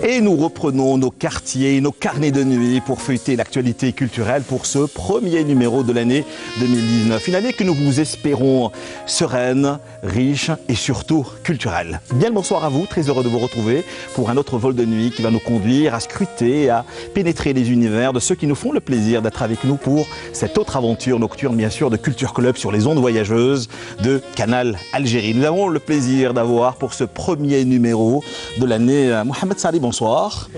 Et nous reprenons nos quartiers, nos carnets de nuit pour feuilleter l'actualité culturelle pour ce premier numéro de l'année 2019. Une année que nous vous espérons sereine, riche et surtout culturelle. Bien le bonsoir à vous, très heureux de vous retrouver pour un autre vol de nuit qui va nous conduire à scruter, à pénétrer les univers de ceux qui nous font le plaisir d'être avec nous pour cette autre aventure nocturne, bien sûr, de Culture Club sur les ondes voyageuses de Canal Algérie. Nous avons le plaisir d'avoir pour ce premier numéro de l'année Mohamed Salih. Bonsoir. Bonsoir.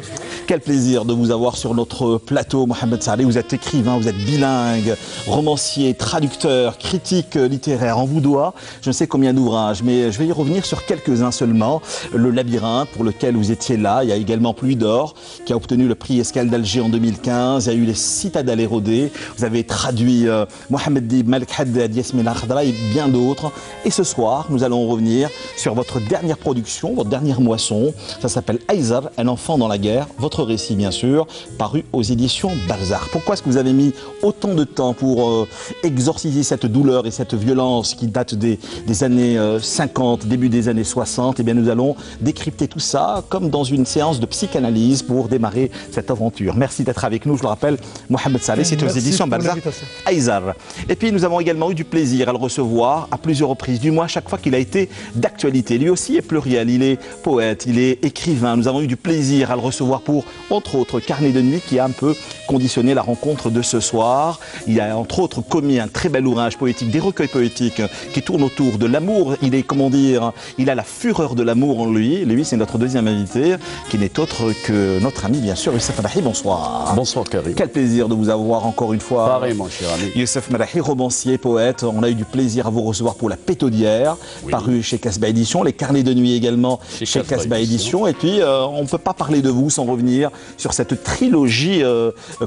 Quel plaisir de vous avoir sur notre plateau, Mohamed Salih. Vous êtes écrivain, vous êtes bilingue, romancier, traducteur, critique littéraire. On vous doit je ne sais combien d'ouvrages, mais je vais y revenir sur quelques-uns seulement. Le Labyrinthe, pour lequel vous étiez là. Il y a également Pluie d'or, qui a obtenu le prix Escale d'Alger en 2015. Il y a eu Les Citadelles érodées. Vous avez traduit Mohamed Dib, Malek Haddad, Yasmine Khadra et bien d'autres. Et ce soir, nous allons revenir sur votre dernière production, votre dernière moisson. Ça s'appelle Aïzar, un enfant dans la guerre. Votre récit, bien sûr, paru aux éditions Balzac. Pourquoi est-ce que vous avez mis autant de temps pour exorciser cette douleur et cette violence qui date des années 50, début des années 60? Eh bien, nous allons décrypter tout ça comme dans une séance de psychanalyse pour démarrer cette aventure. Merci d'être avec nous. Je le rappelle, Mohamed Salih, c'est aux éditions Balzac, Aïzar. Et puis, nous avons également eu du plaisir à le recevoir à plusieurs reprises, du moins à chaque fois qu'il a été d'actualité. Lui aussi est pluriel, il est poète, il est écrivain. Nous avons eu du plaisir à le recevoir pour, entre autres, Carnet de nuit qui a un peu conditionné la rencontre de ce soir. Il a, entre autres, commis un très bel ouvrage poétique, des recueils poétiques qui tournent autour de l'amour. Il est, comment dire, il a la fureur de l'amour en lui. Lui, c'est notre deuxième invité, qui n'est autre que notre ami, bien sûr, Youssef Madahi. Bonsoir. Bonsoir, Karim. Quel plaisir de vous avoir encore une fois. Pareil, mon cher ami. Youssef Madahi, romancier, poète. On a eu du plaisir à vous recevoir pour La Pétaudière, paru chez Casbah Édition. Les Carnets de nuit également chez Casbah Édition. Et puis, on ne peut pas parler de vous sans revenir sur cette trilogie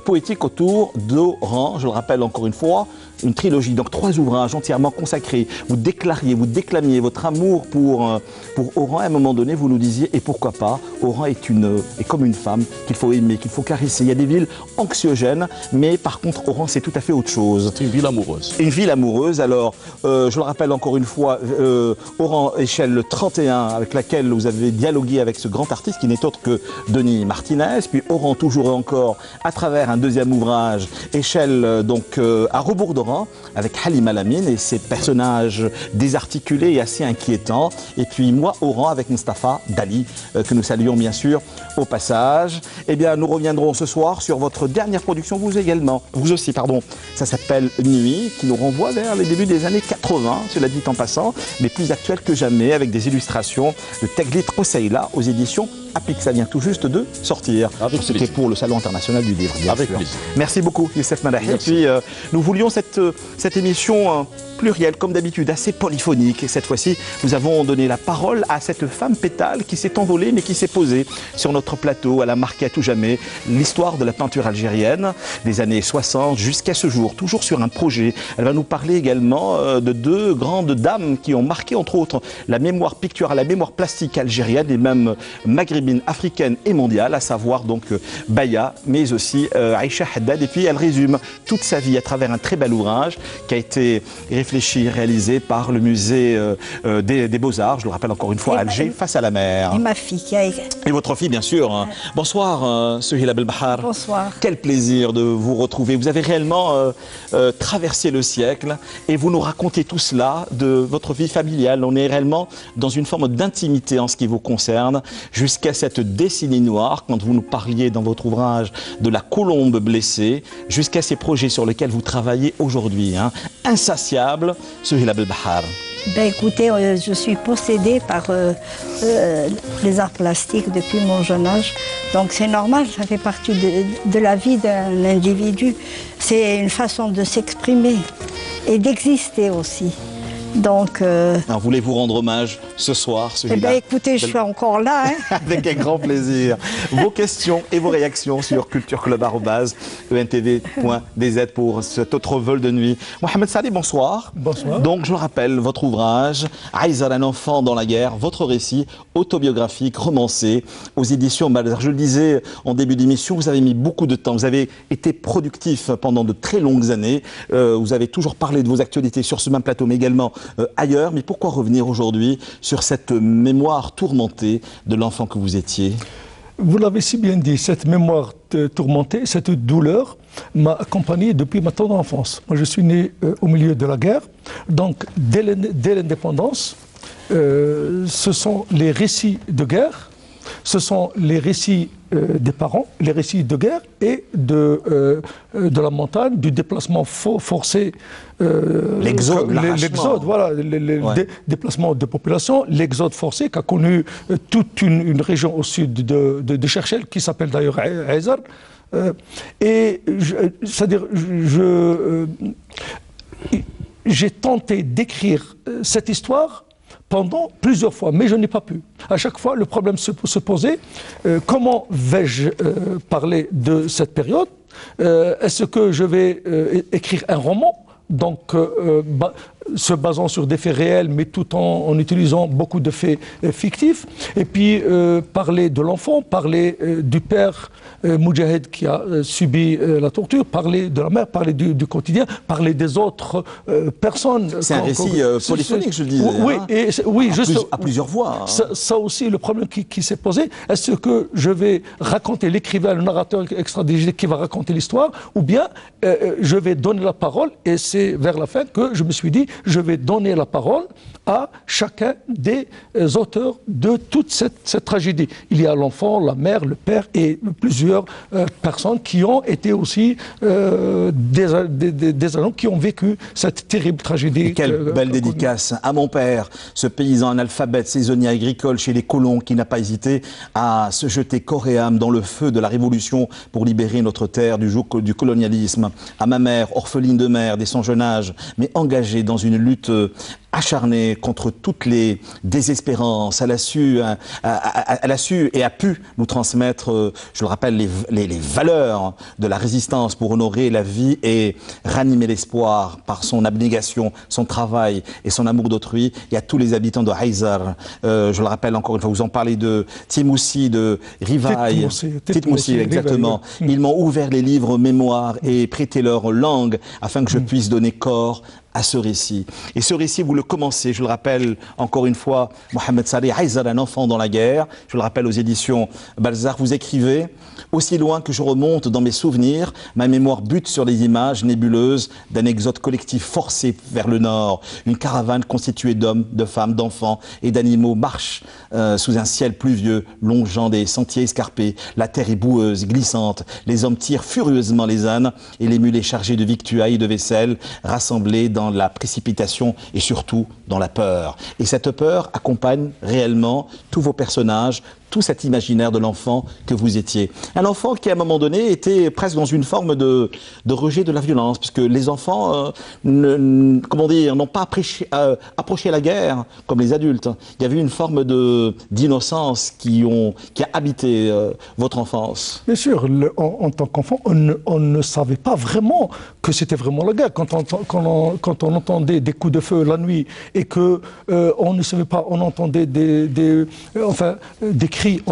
poétique autour d'Oran. Je le rappelle encore une fois, une trilogie, donc 3 ouvrages entièrement consacrés. Vous déclariez, vous déclamiez votre amour pour Oran. À un moment donné, vous nous disiez, et pourquoi pas, Oran est comme une femme qu'il faut aimer, qu'il faut caresser. Il y a des villes anxiogènes, mais par contre, Oran, c'est tout à fait autre chose. C'est une ville amoureuse. Une ville amoureuse. Alors, je le rappelle encore une fois, Oran, échelle 31, avec laquelle vous avez dialogué avec ce grand artiste qui n'est autre que Denis Martinez. Puis Oran, toujours et encore, à travers un deuxième ouvrage, échelle donc à rebours d'Oran, avec Halima Lamine et ses personnages désarticulés et assez inquiétants. Et puis moi, Oran, avec Mustapha Dali, que nous saluons bien sûr au passage. Eh bien, nous reviendrons ce soir sur votre dernière production, vous aussi, pardon. Ça s'appelle Nuit, qui nous renvoie vers les débuts des années 80, cela dit en passant, mais plus actuel que jamais, avec des illustrations de Teglit Koseila aux éditions Apix. Ça vient tout juste de sortir. C'était pour le Salon international du livre, bien sûr. Merci beaucoup, Youssef Madahi. Et puis, nous voulions cette émission plurielle, comme d'habitude, assez polyphonique. Et cette fois-ci, nous avons donné la parole à cette femme pétale qui s'est envolée, mais qui s'est posée sur notre plateau. Elle a marqué à tout jamais l'histoire de la peinture algérienne des années 60 jusqu'à ce jour, toujours sur un projet. Elle va nous parler également de 2 grandes dames qui ont marqué, entre autres, la mémoire picturale, la mémoire plastique algérienne et même maghrébine, africaine et mondiale, à savoir donc Baya, mais aussi Aïcha Haddad. Et puis elle résume toute sa vie à travers un très bel ouvrage qui a été réfléchi, réalisé par le musée des Beaux-Arts, je le rappelle encore une fois, à Alger, face à la mer. Et ma fille qui a... Et votre fille, bien sûr. Bonsoir, Souheila Belbahar. Bonsoir. Quel plaisir de vous retrouver. Vous avez réellement traversé le siècle et vous nous racontez tout cela de votre vie familiale. On est réellement dans une forme d'intimité en ce qui vous concerne, jusqu'à cette décennie noire, quand vous nous parliez dans votre ouvrage de la colombe blessée, jusqu'à ces projets sur lesquels vous travaillez aujourd'hui. Insatiable, Souheila Belbahar. Ben écoutez, je suis possédée par les arts plastiques depuis mon jeune âge. Donc c'est normal, ça fait partie de la vie d'un individu. C'est une façon de s'exprimer et d'exister aussi. Donc, Alors, voulez-vous rendre hommage ce soir, eh bien, écoutez, je suis encore là. Hein. Avec un grand plaisir. Vos questions et vos réactions sur cultureclub@entv.dz pour cet autre vol de nuit. Mohamed Salih, bonsoir. Bonsoir. Donc, je le rappelle, votre ouvrage, Aïzar, un enfant dans la guerre, votre récit autobiographique, romancé, aux éditions Balzac. Je le disais en début d'émission, vous avez mis beaucoup de temps, vous avez été productif pendant de très longues années, vous avez toujours parlé de vos actualités sur ce même plateau, mais également ailleurs. Mais pourquoi revenir aujourd'hui sur cette mémoire tourmentée de l'enfant que vous étiez? Vous l'avez si bien dit, cette mémoire tourmentée, cette douleur m'a accompagné depuis ma tendre enfance. Moi, je suis né au milieu de la guerre, donc dès l'indépendance, ce sont les récits de guerre, ce sont les récits des parents, les récits de guerre et de la montagne, du déplacement forcé, l'exode, voilà, déplacement de population, l'exode forcé qu'a connu toute une région au sud de Cherchel, qui s'appelle d'ailleurs Aïzar. C'est-à-dire, j'ai tenté d'écrire cette histoire pendant plusieurs fois, mais je n'ai pas pu. À chaque fois, le problème se posait, comment vais-je parler de cette période? Est-ce que je vais écrire un roman, donc se basant sur des faits réels, mais tout en utilisant beaucoup de faits fictifs, et puis parler de l'enfant, parler du père Moudjahid qui a subi la torture, parler de la mère, parler du quotidien, parler des autres personnes. C'est un récit polyphonique, je le disais. Oui, hein, oui, à plusieurs voix. Hein. Ça aussi, le problème qui s'est posé, est-ce que je vais raconter l'écrivain, le narrateur extradigétique qui va raconter l'histoire, ou bien je vais donner la parole, et c'est vers la fin que je me suis dit, je vais donner la parole à chacun des auteurs de toute cette tragédie. Il y a l'enfant, la mère, le père et plusieurs personnes qui ont été aussi des agents qui ont vécu cette terrible tragédie. Et quelle belle dédicace à mon père, ce paysan analphabète, saisonnier agricole chez les colons qui n'a pas hésité à se jeter corps et âme dans le feu de la révolution pour libérer notre terre du joug du colonialisme. À ma mère, orpheline de mère dès son jeune âge, mais engagée dans une lutte acharnée contre toutes les désespérances. Elle a su et a pu nous transmettre, je le rappelle, les valeurs de la résistance pour honorer la vie et ranimer l'espoir par son abnégation, son travail et son amour d'autrui. Il y a tous les habitants de Aïzar. Je le rappelle encore une fois, vous en parlez de Timoussi, de Rivaille. Timoussi, exactement. Ils m'ont ouvert les livres mémoires et prêté leur langue afin que je puisse donner corps à ce récit. Et ce récit, vous le commencez, je le rappelle encore une fois, Mohamed Salih, Aïzar, un enfant dans la guerre, je le rappelle aux éditions Balzac, vous écrivez « Aussi loin que je remonte dans mes souvenirs, ma mémoire bute sur les images nébuleuses d'un exode collectif forcé vers le nord. Une caravane constituée d'hommes, de femmes, d'enfants et d'animaux marche sous un ciel pluvieux, longeant des sentiers escarpés. La terre est boueuse, glissante. Les hommes tirent furieusement les ânes et les mulets chargés de victuailles et de vaisselle, rassemblés dans la précipitation et surtout dans la peur. Et cette peur accompagne réellement tous vos personnages, tout cet imaginaire de l'enfant que vous étiez. Un enfant qui, à un moment donné, était presque dans une forme de rejet de la violence, puisque les enfants, n'ont pas approché la guerre comme les adultes. Il y avait une forme d'innocence qui a habité votre enfance. Bien sûr, en tant qu'enfant, on ne savait pas vraiment que c'était vraiment la guerre. Quand on entendait des coups de feu la nuit et que on ne savait pas, on entendait des cris,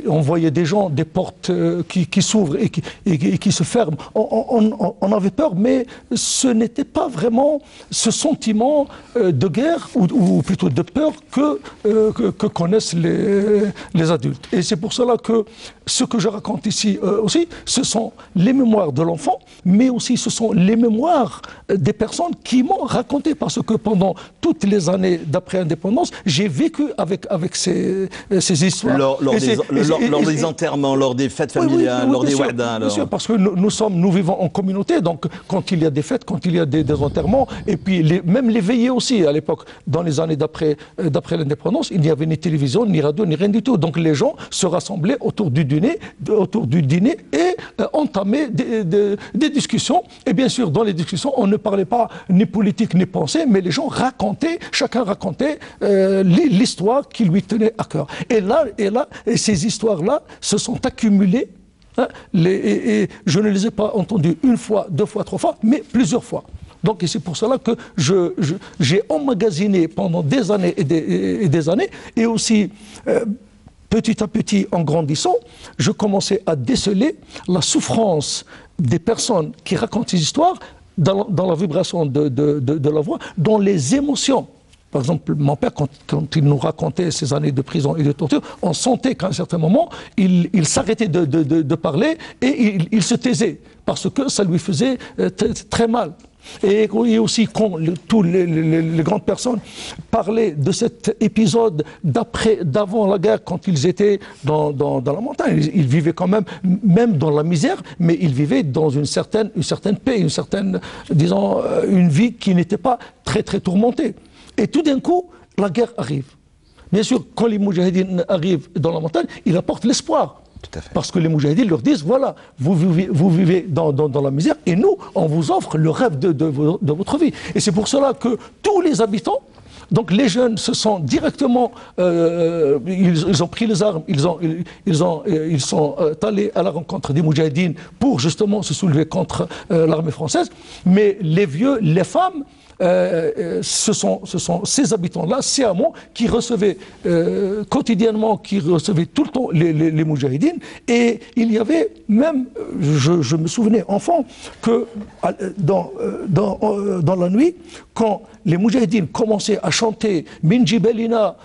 on voyait des gens, des portes qui s'ouvrent et qui se ferment. On avait peur, mais ce n'était pas vraiment ce sentiment de guerre ou plutôt de peur que connaissent les adultes. Et c'est pour cela que ce que je raconte ici aussi, ce sont les mémoires de l'enfant, mais aussi ce sont les mémoires des personnes qui m'ont raconté, parce que pendant toutes les années d'après-indépendance, j'ai vécu avec ces histoires. Lors des enterrements, lors des fêtes familiales, lors des wa'da. Bien sûr, parce que nous vivons en communauté, donc quand il y a des fêtes, quand il y a des enterrements, et puis même les veillées aussi, à l'époque, dans les années d'après l'indépendance, il n'y avait ni télévision, ni radio, ni rien du tout. Donc les gens se rassemblaient autour du dîner et entamaient des discussions. Et bien sûr, dans les discussions, on ne parlait pas ni politique, ni pensée, mais les gens racontaient, chacun racontait l'histoire qui lui tenait à cœur. Et ces histoires-là se sont accumulées, hein, et je ne les ai pas entendues une fois, deux fois, trois fois, mais plusieurs fois. Donc c'est pour cela que j'ai emmagasiné pendant des années et des années, et aussi petit à petit, en grandissant, je commençais à déceler la souffrance des personnes qui racontent ces histoires dans la vibration de la voix, dans les émotions. Par exemple, mon père, quand il nous racontait ses années de prison et de torture, on sentait qu'à un certain moment, il s'arrêtait de parler et il se taisait, parce que ça lui faisait très mal. Et aussi, quand toutes les grandes personnes parlaient de cet épisode d'avant la guerre, quand ils étaient dans la montagne, ils vivaient quand même dans la misère, mais ils vivaient dans une certaine paix, disons, une vie qui n'était pas très tourmentée. Et tout d'un coup, la guerre arrive. Bien sûr, quand les moudjahidines arrivent dans la montagne, ils apportent l'espoir. Parce que les moudjahidines leur disent, voilà, vous vivez dans la misère, et nous, on vous offre le rêve de votre vie. Et c'est pour cela que tous les habitants, donc les jeunes se sont directement, ils ont pris les armes, ils sont allés à la rencontre des moudjahidines pour justement se soulever contre l'armée française. Mais les vieux, les femmes, ce sont ces habitants-là, ces hameaux, qui recevaient quotidiennement, qui recevaient tout le temps les moudjahidines. Et il y avait même, je me souvenais enfant, que dans la nuit, quand les moudjahidines commençaient à chanter Min Jibalina,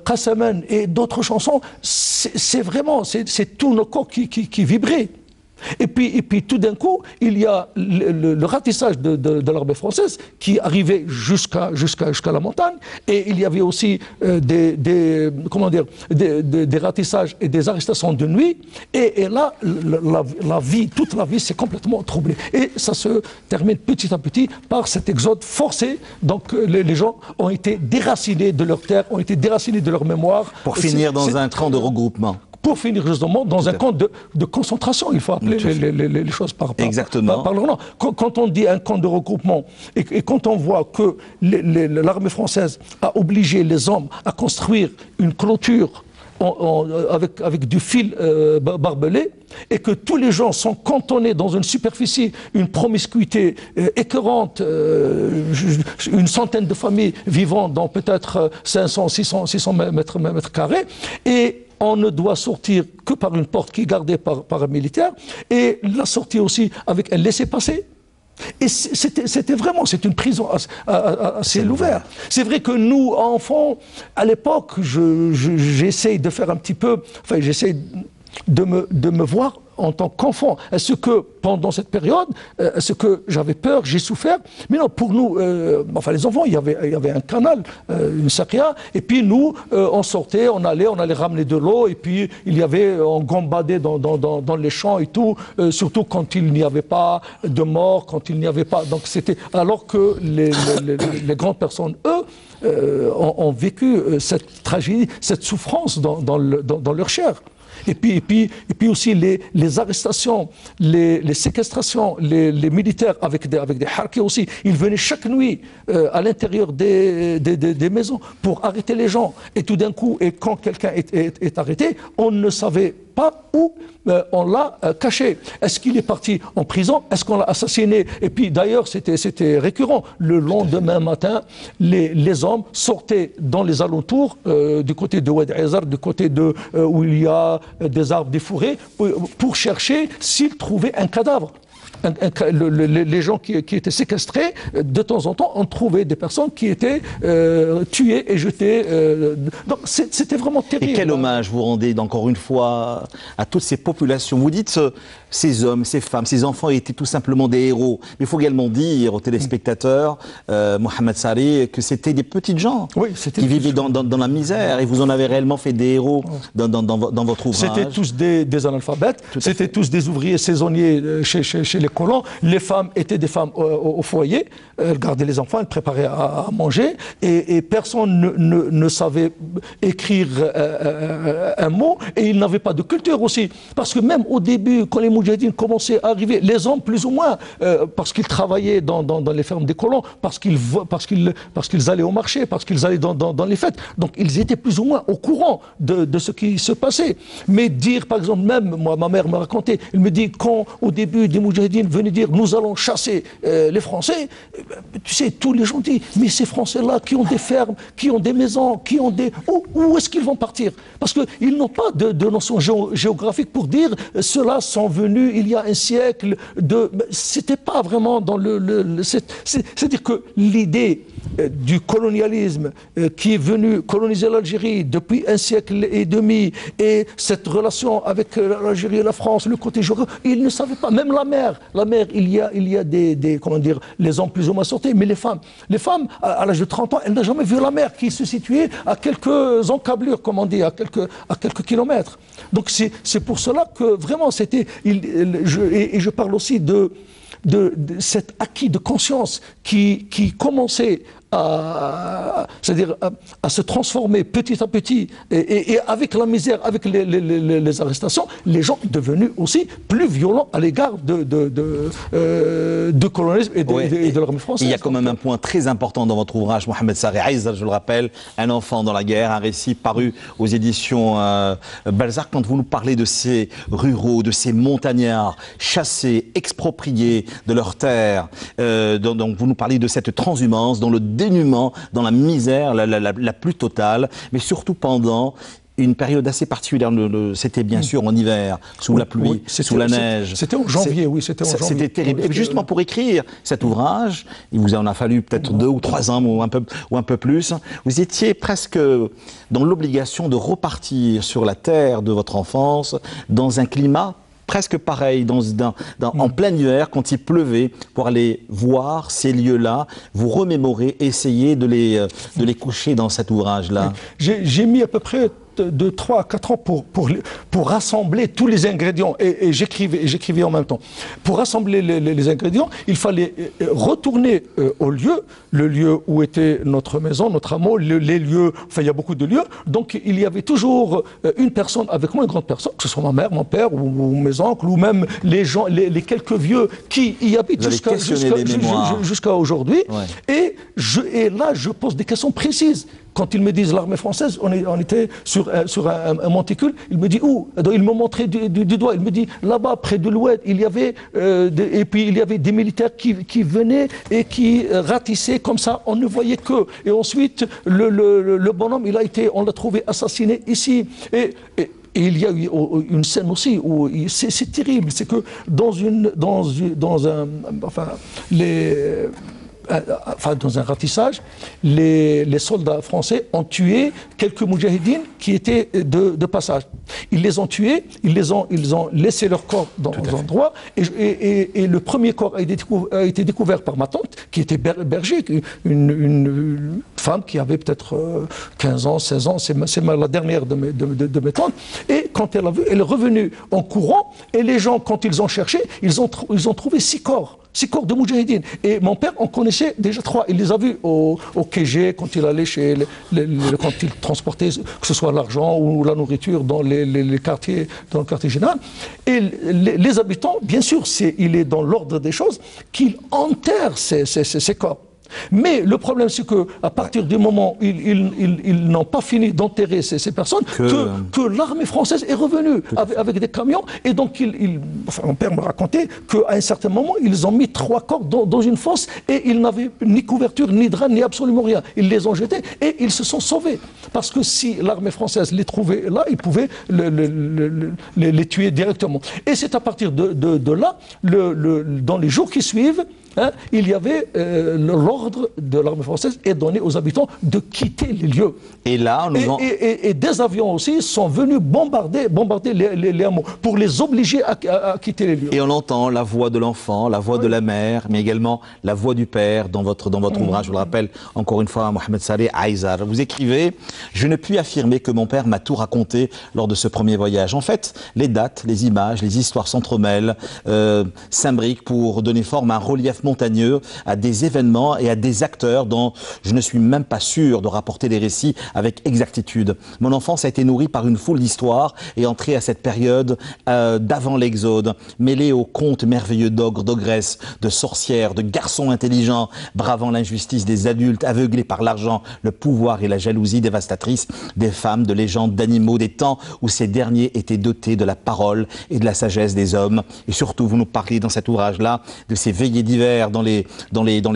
Qasaman et d'autres chansons, c'est vraiment, c'est tout nos corps qui vibraient. Et puis tout d'un coup, il y a le ratissage de l'armée française qui arrivait jusqu'à la montagne, et il y avait aussi des ratissages et des arrestations de nuit, et là, toute la vie s'est complètement troublée. Et ça se termine petit à petit par cet exode forcé. Donc les gens ont été déracinés de leur terre, ont été déracinés de leur mémoire. Pour finir dans un camp de regroupement. Pour finir justement dans un camp de concentration. Il faut appeler les choses par leur nom. Quand on dit un camp de regroupement, et quand on voit que l'armée française a obligé les hommes à construire une clôture avec du fil barbelé, et que tous les gens sont cantonnés dans une superficie, une promiscuité écœurante, une centaine de familles vivant dans peut-être 500, 600 mètres carrés, et on ne doit sortir que par une porte qui est gardée par un militaire, et la sortie aussi avec un laissez-passer. Et c'était vraiment, c'est une prison à ciel ouvert. C'est vrai que nous, enfants, à l'époque, j'essaye de faire un petit peu, enfin j'essaye de me voir en tant qu'enfant. Est-ce que pendant cette période, est-ce que j'avais peur, j'ai souffert? Mais non, pour nous, enfin les enfants, il y avait un canal, une sakia, et puis nous, on sortait, on allait ramener de l'eau, et puis on gambadait dans les champs et tout, surtout quand il n'y avait pas de mort, quand il n'y avait pas... Donc c'était... Alors que les grandes personnes, eux, ont vécu cette tragédie, cette souffrance dans leur chair. Et puis aussi les arrestations, les séquestrations, les militaires avec des harkis aussi, ils venaient chaque nuit à l'intérieur des maisons pour arrêter les gens. Et tout d'un coup, et quand quelqu'un est arrêté, on ne savait pas où on l'a caché. Est-ce qu'il est parti en prison? Est-ce qu'on l'a assassiné? Et puis d'ailleurs, c'était récurrent. Le lendemain matin, les hommes sortaient dans les alentours, du côté de Oued Ezar, du côté où il y a des arbres, des forêts, pour chercher s'ils trouvaient un cadavre. les gens qui étaient séquestrés, de temps en temps, on trouvait des personnes qui étaient tuées et jetées. Donc c'était vraiment terrible. Et quel hommage vous rendez encore une fois à toutes ces populations. Vous dites ces hommes, ces femmes, ces enfants étaient tout simplement des héros. Mais il faut également dire aux téléspectateurs, Mohamed Sarré, que c'était des petites gens qui vivaient dans la misère. Et vous en avez réellement fait des héros dans votre ouvrage. C'était tous des analphabètes, c'était tous des ouvriers saisonniers chez les colons. Les femmes étaient des femmes au foyer, elles gardaient les enfants, elles préparaient à manger. Et personne ne savait écrire un mot. Et ils n'avaient pas de culture aussi. Parce que même au début, quand les Moudjahidines commençaient à arriver, les hommes plus ou moins, parce qu'ils travaillaient dans les fermes des colons, parce qu'ils allaient au marché, parce qu'ils allaient dans les fêtes. Donc ils étaient plus ou moins au courant de ce qui se passait. Mais dire, par exemple, même, moi, ma mère me racontait, elle me dit, quand au début des Moudjahidines venaient dire, nous allons chasser les Français, tu sais, tous les gens disent, mais ces Français-là qui ont des fermes, qui ont des maisons, qui ont des... Où est-ce qu'ils vont partir? Parce qu'ils n'ont pas de notion géographique pour dire, ceux-là sont venus il y a un siècle de... C'était pas vraiment dans c'est-à-dire que l'idée du colonialisme qui est venu coloniser l'Algérie depuis un siècle et demi, et cette relation avec l'Algérie et la France, le côté géographique, ils ne savaient pas. Même la mer, il y a des comment dire, les hommes plus ou moins sortis, mais les femmes, à l'âge de 30 ans, elles n'ont jamais vu la mer qui se situait à quelques encablures, comme on dit, à quelques kilomètres. Donc c'est pour cela que vraiment c'était... Et je parle aussi de cet acquis de conscience qui commençait c'est-à-dire à se transformer petit à petit, et avec la misère, avec les arrestations, les gens sont devenus aussi plus violents à l'égard de colonialisme et de l'armée française. Il y a quand même un point très important dans votre ouvrage, Mohamed Sarré Aïza, je le rappelle, Un enfant dans la guerre, un récit paru aux éditions Balzac. Quand vous nous parlez de ces ruraux, de ces montagnards chassés, expropriés de leurs terres, donc vous nous parlez de cette transhumance, dans le dénuement, dans la misère la plus totale, mais surtout pendant une période assez particulière. C'était bien sûr en hiver, sous la pluie, sous la neige. C'était en janvier, oui, c'était en janvier. C'était terrible. Et justement, pour écrire cet ouvrage, il vous en a fallu peut-être 2 ou 3 ans ou un peu plus, vous étiez presque dans l'obligation de repartir sur la terre de votre enfance, dans un climat presque pareil, en plein hiver, quand il pleuvait, pour aller voir ces lieux-là, vous remémorer, essayer de les coucher dans cet ouvrage-là. J'ai mis à peu près de 3 à 4 ans pour rassembler tous les ingrédients, et j'écrivais en même temps. Pour rassembler les ingrédients, il fallait retourner au lieu, le lieu où était notre maison, notre hameau, les lieux, enfin il y a beaucoup de lieux, donc il y avait toujours une personne avec moi, une grande personne, que ce soit ma mère, mon père ou mes oncles, ou même les gens, les quelques vieux qui y habitent jusqu'à aujourd'hui. Ouais. Et là, je pose des questions précises. Quand ils me disent l'armée française, on était sur un monticule, il me dit où? Il me montrait du doigt, il me dit là-bas, près de l'Oued, il y avait, et puis il y avait des militaires qui venaient et qui ratissaient comme ça, on ne voyait que. Et ensuite, le bonhomme, on l'a trouvé assassiné ici. Et il y a eu une scène aussi où c'est terrible, c'est que dans un ratissage, les soldats français ont tué quelques moudjahidines qui étaient de passage. Ils les ont tués, ils ont laissé leur corps dans un endroit, et le premier corps a été découvert par ma tante, qui était berger, une femme qui avait peut-être 15 ans, 16 ans, c'est la dernière de mes tantes. Et quand elle a vu, elle est revenue en courant, et les gens, quand ils ont cherché, ils ont trouvé 6 corps de moudjahidines. Et mon père en connaissait déjà 3. Il les a vus au KG, quand il allait quand il transportait, que ce soit l'argent ou la nourriture dans les quartiers, dans le quartier général. Et les habitants, bien sûr, il est dans l'ordre des choses qu'ils enterrent ces corps. Mais le problème, c'est qu'à partir du moment où ils n'ont pas fini d'enterrer ces personnes, que l'armée française est revenue avec des camions. Et donc, mon père me racontait qu'à un certain moment, ils ont mis 3 corps dans une fosse et ils n'avaient ni couverture, ni drap, ni absolument rien. Ils les ont jetés et ils se sont sauvés. Parce que si l'armée française les trouvait là, ils pouvaient les tuer directement. Et c'est à partir de là, dans les jours qui suivent, il y avait l'ordre de l'armée française est donné aux habitants de quitter les lieux. Et là, et des avions aussi sont venus bombarder les hameaux pour les obliger à quitter les lieux. Et on entend la voix de l'enfant, la voix de la mère, mais également la voix du père dans votre ouvrage. Je le rappelle encore une fois, Mohamed Saleh Aïzar. Vous écrivez « Je ne puis affirmer que mon père m'a tout raconté lors de ce premier voyage. En fait, les dates, les images, les histoires s'entremêlent, s'imbriquent pour donner forme à un relief montagneux, à des événements et à des acteurs dont je ne suis même pas sûr de rapporter les récits avec exactitude. Mon enfance a été nourrie par une foule d'histoires et entrée à cette période d'avant l'Exode, mêlée aux contes merveilleux d'ogres, d'ogresses, de sorcières, de garçons intelligents, bravant l'injustice des adultes, aveuglés par l'argent, le pouvoir et la jalousie dévastatrice des femmes, de légendes, d'animaux, des temps où ces derniers étaient dotés de la parole et de la sagesse des hommes. Et surtout, vous nous parlez dans cet ouvrage-là de ces veillées d'hiver dans les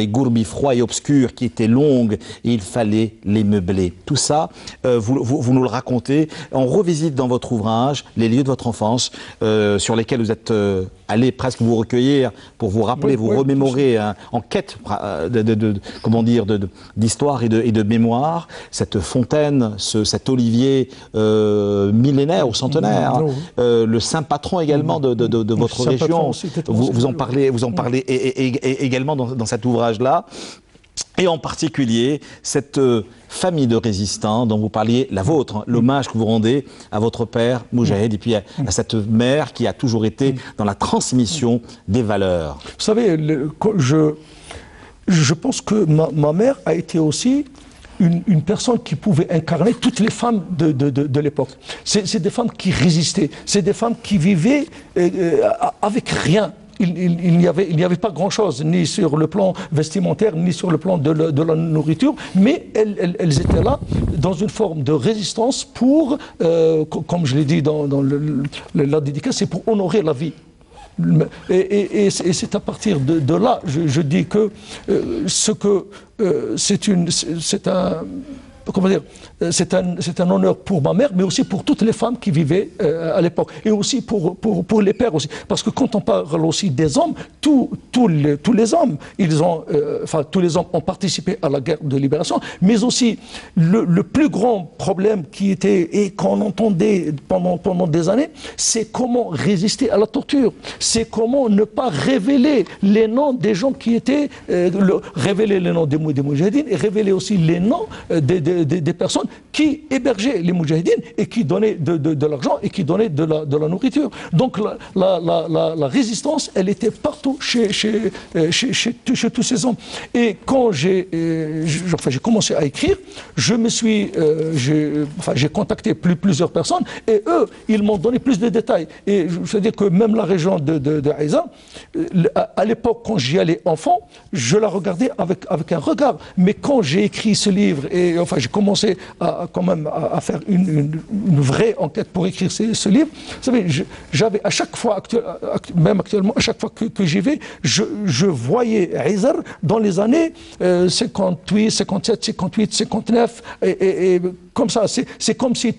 gourbis froids et obscurs qui étaient longues et il fallait les meubler. Tout ça, vous nous le racontez. On revisite dans votre ouvrage les lieux de votre enfance sur lesquels vous êtes allé presque vous recueillir pour vous rappeler, vous remémorer en quête d'histoire et de mémoire. Cette fontaine, cet olivier millénaire ou centenaire, le saint patron également de votre région. Vous en parlez également dans cet ouvrage-là. Et en particulier, cette famille de résistants dont vous parliez, la vôtre, l'hommage que vous rendez à votre père, Moujahid, et puis à cette mère qui a toujours été dans la transmission des valeurs. Vous savez, je pense que ma mère a été aussi une personne qui pouvait incarner toutes les femmes de l'époque. C'est des femmes qui résistaient, c'est des femmes qui vivaient avec rien. Il n'y avait pas grand-chose, ni sur le plan vestimentaire, ni sur le plan de la nourriture, mais elles étaient là dans une forme de résistance pour, comme je l'ai dit dans la dédicace, c'est pour honorer la vie. Et c'est à partir de là, je dis que c'est un honneur pour ma mère, mais aussi pour toutes les femmes qui vivaient à l'époque. Et aussi pour les pères aussi. Parce que quand on parle aussi des hommes, tous les hommes, tous les hommes ont participé à la guerre de libération, mais aussi le plus grand problème qui était, et qu'on entendait pendant des années, c'est comment résister à la torture. C'est comment ne pas révéler les noms des gens qui étaient, révéler les noms des moudjahidines et révéler aussi les noms des personnes qui hébergeaient les moudjahidines et qui donnaient de l'argent et qui donnaient de la nourriture. Donc la résistance, elle était partout chez tous ces hommes. Et quand j'ai commencé à écrire, j'ai contacté plusieurs personnes et eux, ils m'ont donné plus de détails. Et je veux dire que même la région de Aïza, à l'époque, quand j'y allais enfant, je la regardais avec un regard. Mais quand j'ai écrit ce livre, et j'ai commencé quand même à faire une vraie enquête pour écrire ce livre. Vous savez, j'avais à chaque fois, même actuellement, à chaque fois que j'y vais, je voyais Aïzar dans les années 58, 57, 58, 59, et comme ça. C'est comme si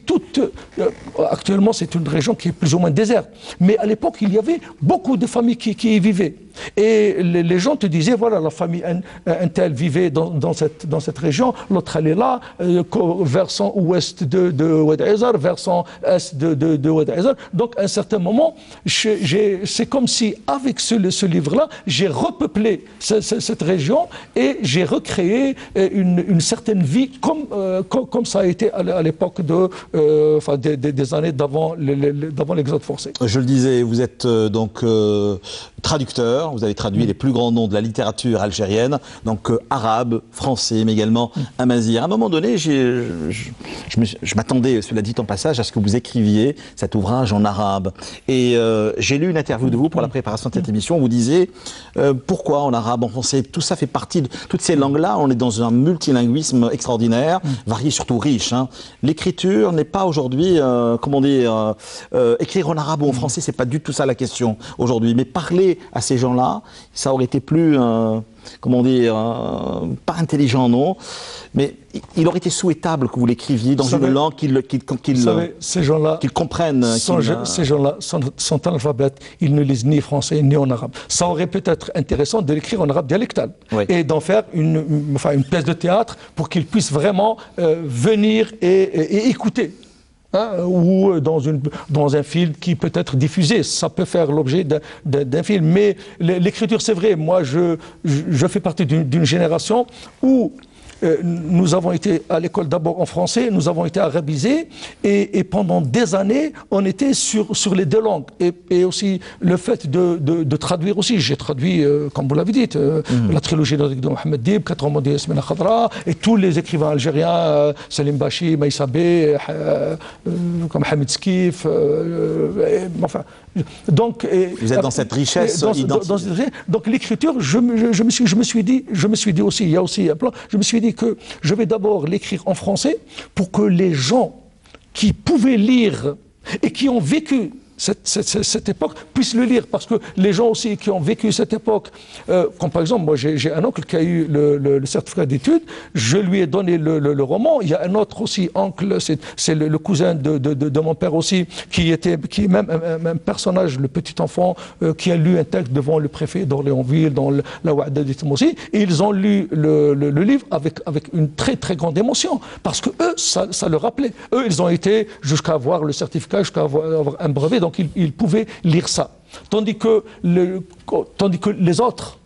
actuellement, c'est une région qui est plus ou moins déserte. Mais à l'époque, il y avait beaucoup de familles qui y vivaient. Et les gens te disaient, voilà, la famille un tel vivait dans cette région, l'autre elle est là, versant ouest de Oued Aïzar, versant est de Oued Aïzar. Donc à un certain moment, c'est comme si avec ce livre-là, j'ai repeuplé cette région et j'ai recréé une certaine vie comme ça a été à l'époque des années d'avant l'exode forcé. Je le disais, vous êtes donc traducteur, traducteur, vous avez traduit les plus grands noms de la littérature algérienne, donc arabe, français, mais également amazigh. À un moment donné, je m'attendais, cela dit en passage, à ce que vous écriviez cet ouvrage en arabe. Et j'ai lu une interview de vous pour la préparation de cette émission. Vous disiez pourquoi en arabe, en français, tout ça fait partie de toutes ces langues-là. On est dans un multilinguisme extraordinaire, varié, surtout riche. Hein. L'écriture n'est pas aujourd'hui, comment dire, écrire en arabe ou en français, c'est pas du tout ça la question aujourd'hui. Mais parler à ces gens-là, ça aurait été plus, comment dire, pas intelligent, non, mais il aurait été souhaitable que vous l'écriviez dans une langue qu'ils comprennent. Ces gens-là sont analphabètes, ils ne lisent ni français ni en arabe. Ça aurait peut-être intéressant de l'écrire en arabe dialectal et d'en faire une pièce de théâtre pour qu'ils puissent vraiment venir et écouter. Hein, ou dans un film qui peut être diffusé, ça peut faire l'objet d'un film. Mais l'écriture, c'est vrai, moi je fais partie d'une génération où nous avons été à l'école d'abord en français, nous avons été arabisés et pendant des années on était sur les deux langues et aussi le fait de traduire aussi. J'ai traduit, comme vous l'avez dit, la trilogie de Mohamed Dib, 4 romans de Yasmina Khadra et tous les écrivains algériens, Salim Bachi, Maïssa Bey, comme Hamid Skif, enfin. Donc, vous êtes dans cette richesse identitaire. Donc l'écriture, je me suis dit aussi, il y a aussi un plan, je me suis dit que je vais d'abord l'écrire en français pour que les gens qui pouvaient lire et qui ont vécu cette époque puissent le lire, parce que les gens aussi qui ont vécu cette époque, comme par exemple, moi j'ai un oncle qui a eu le certificat d'études, je lui ai donné le roman, il y a un autre aussi oncle, c'est le cousin de mon père aussi, qui est même un personnage, le petit enfant, qui a lu un texte devant le préfet d'Orléansville, dans la Ouada du Timoussi, et ils ont lu le livre avec une très très grande émotion, parce que eux, ça leur rappelait. Eux, ils ont été jusqu'à avoir le certificat, jusqu'à avoir un brevet, donc ils pouvaient lire ça. Tandis que les autres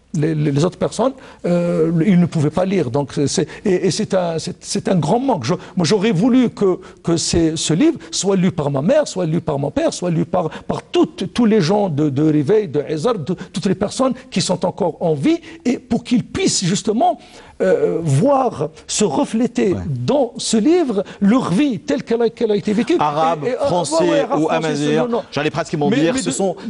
personnes, ils ne pouvaient pas lire. Donc c'est un grand manque. Moi, j'aurais voulu que ce livre soit lu par ma mère, soit lu par mon père, soit lu par tous les gens de Réveil, de Ezar, toutes les personnes qui sont encore en vie, et pour qu'ils puissent justement voir se refléter dans ce livre leur vie telle qu'elle a été vécue. Arabe, français ou amazigh, j'allais pratiquement dire,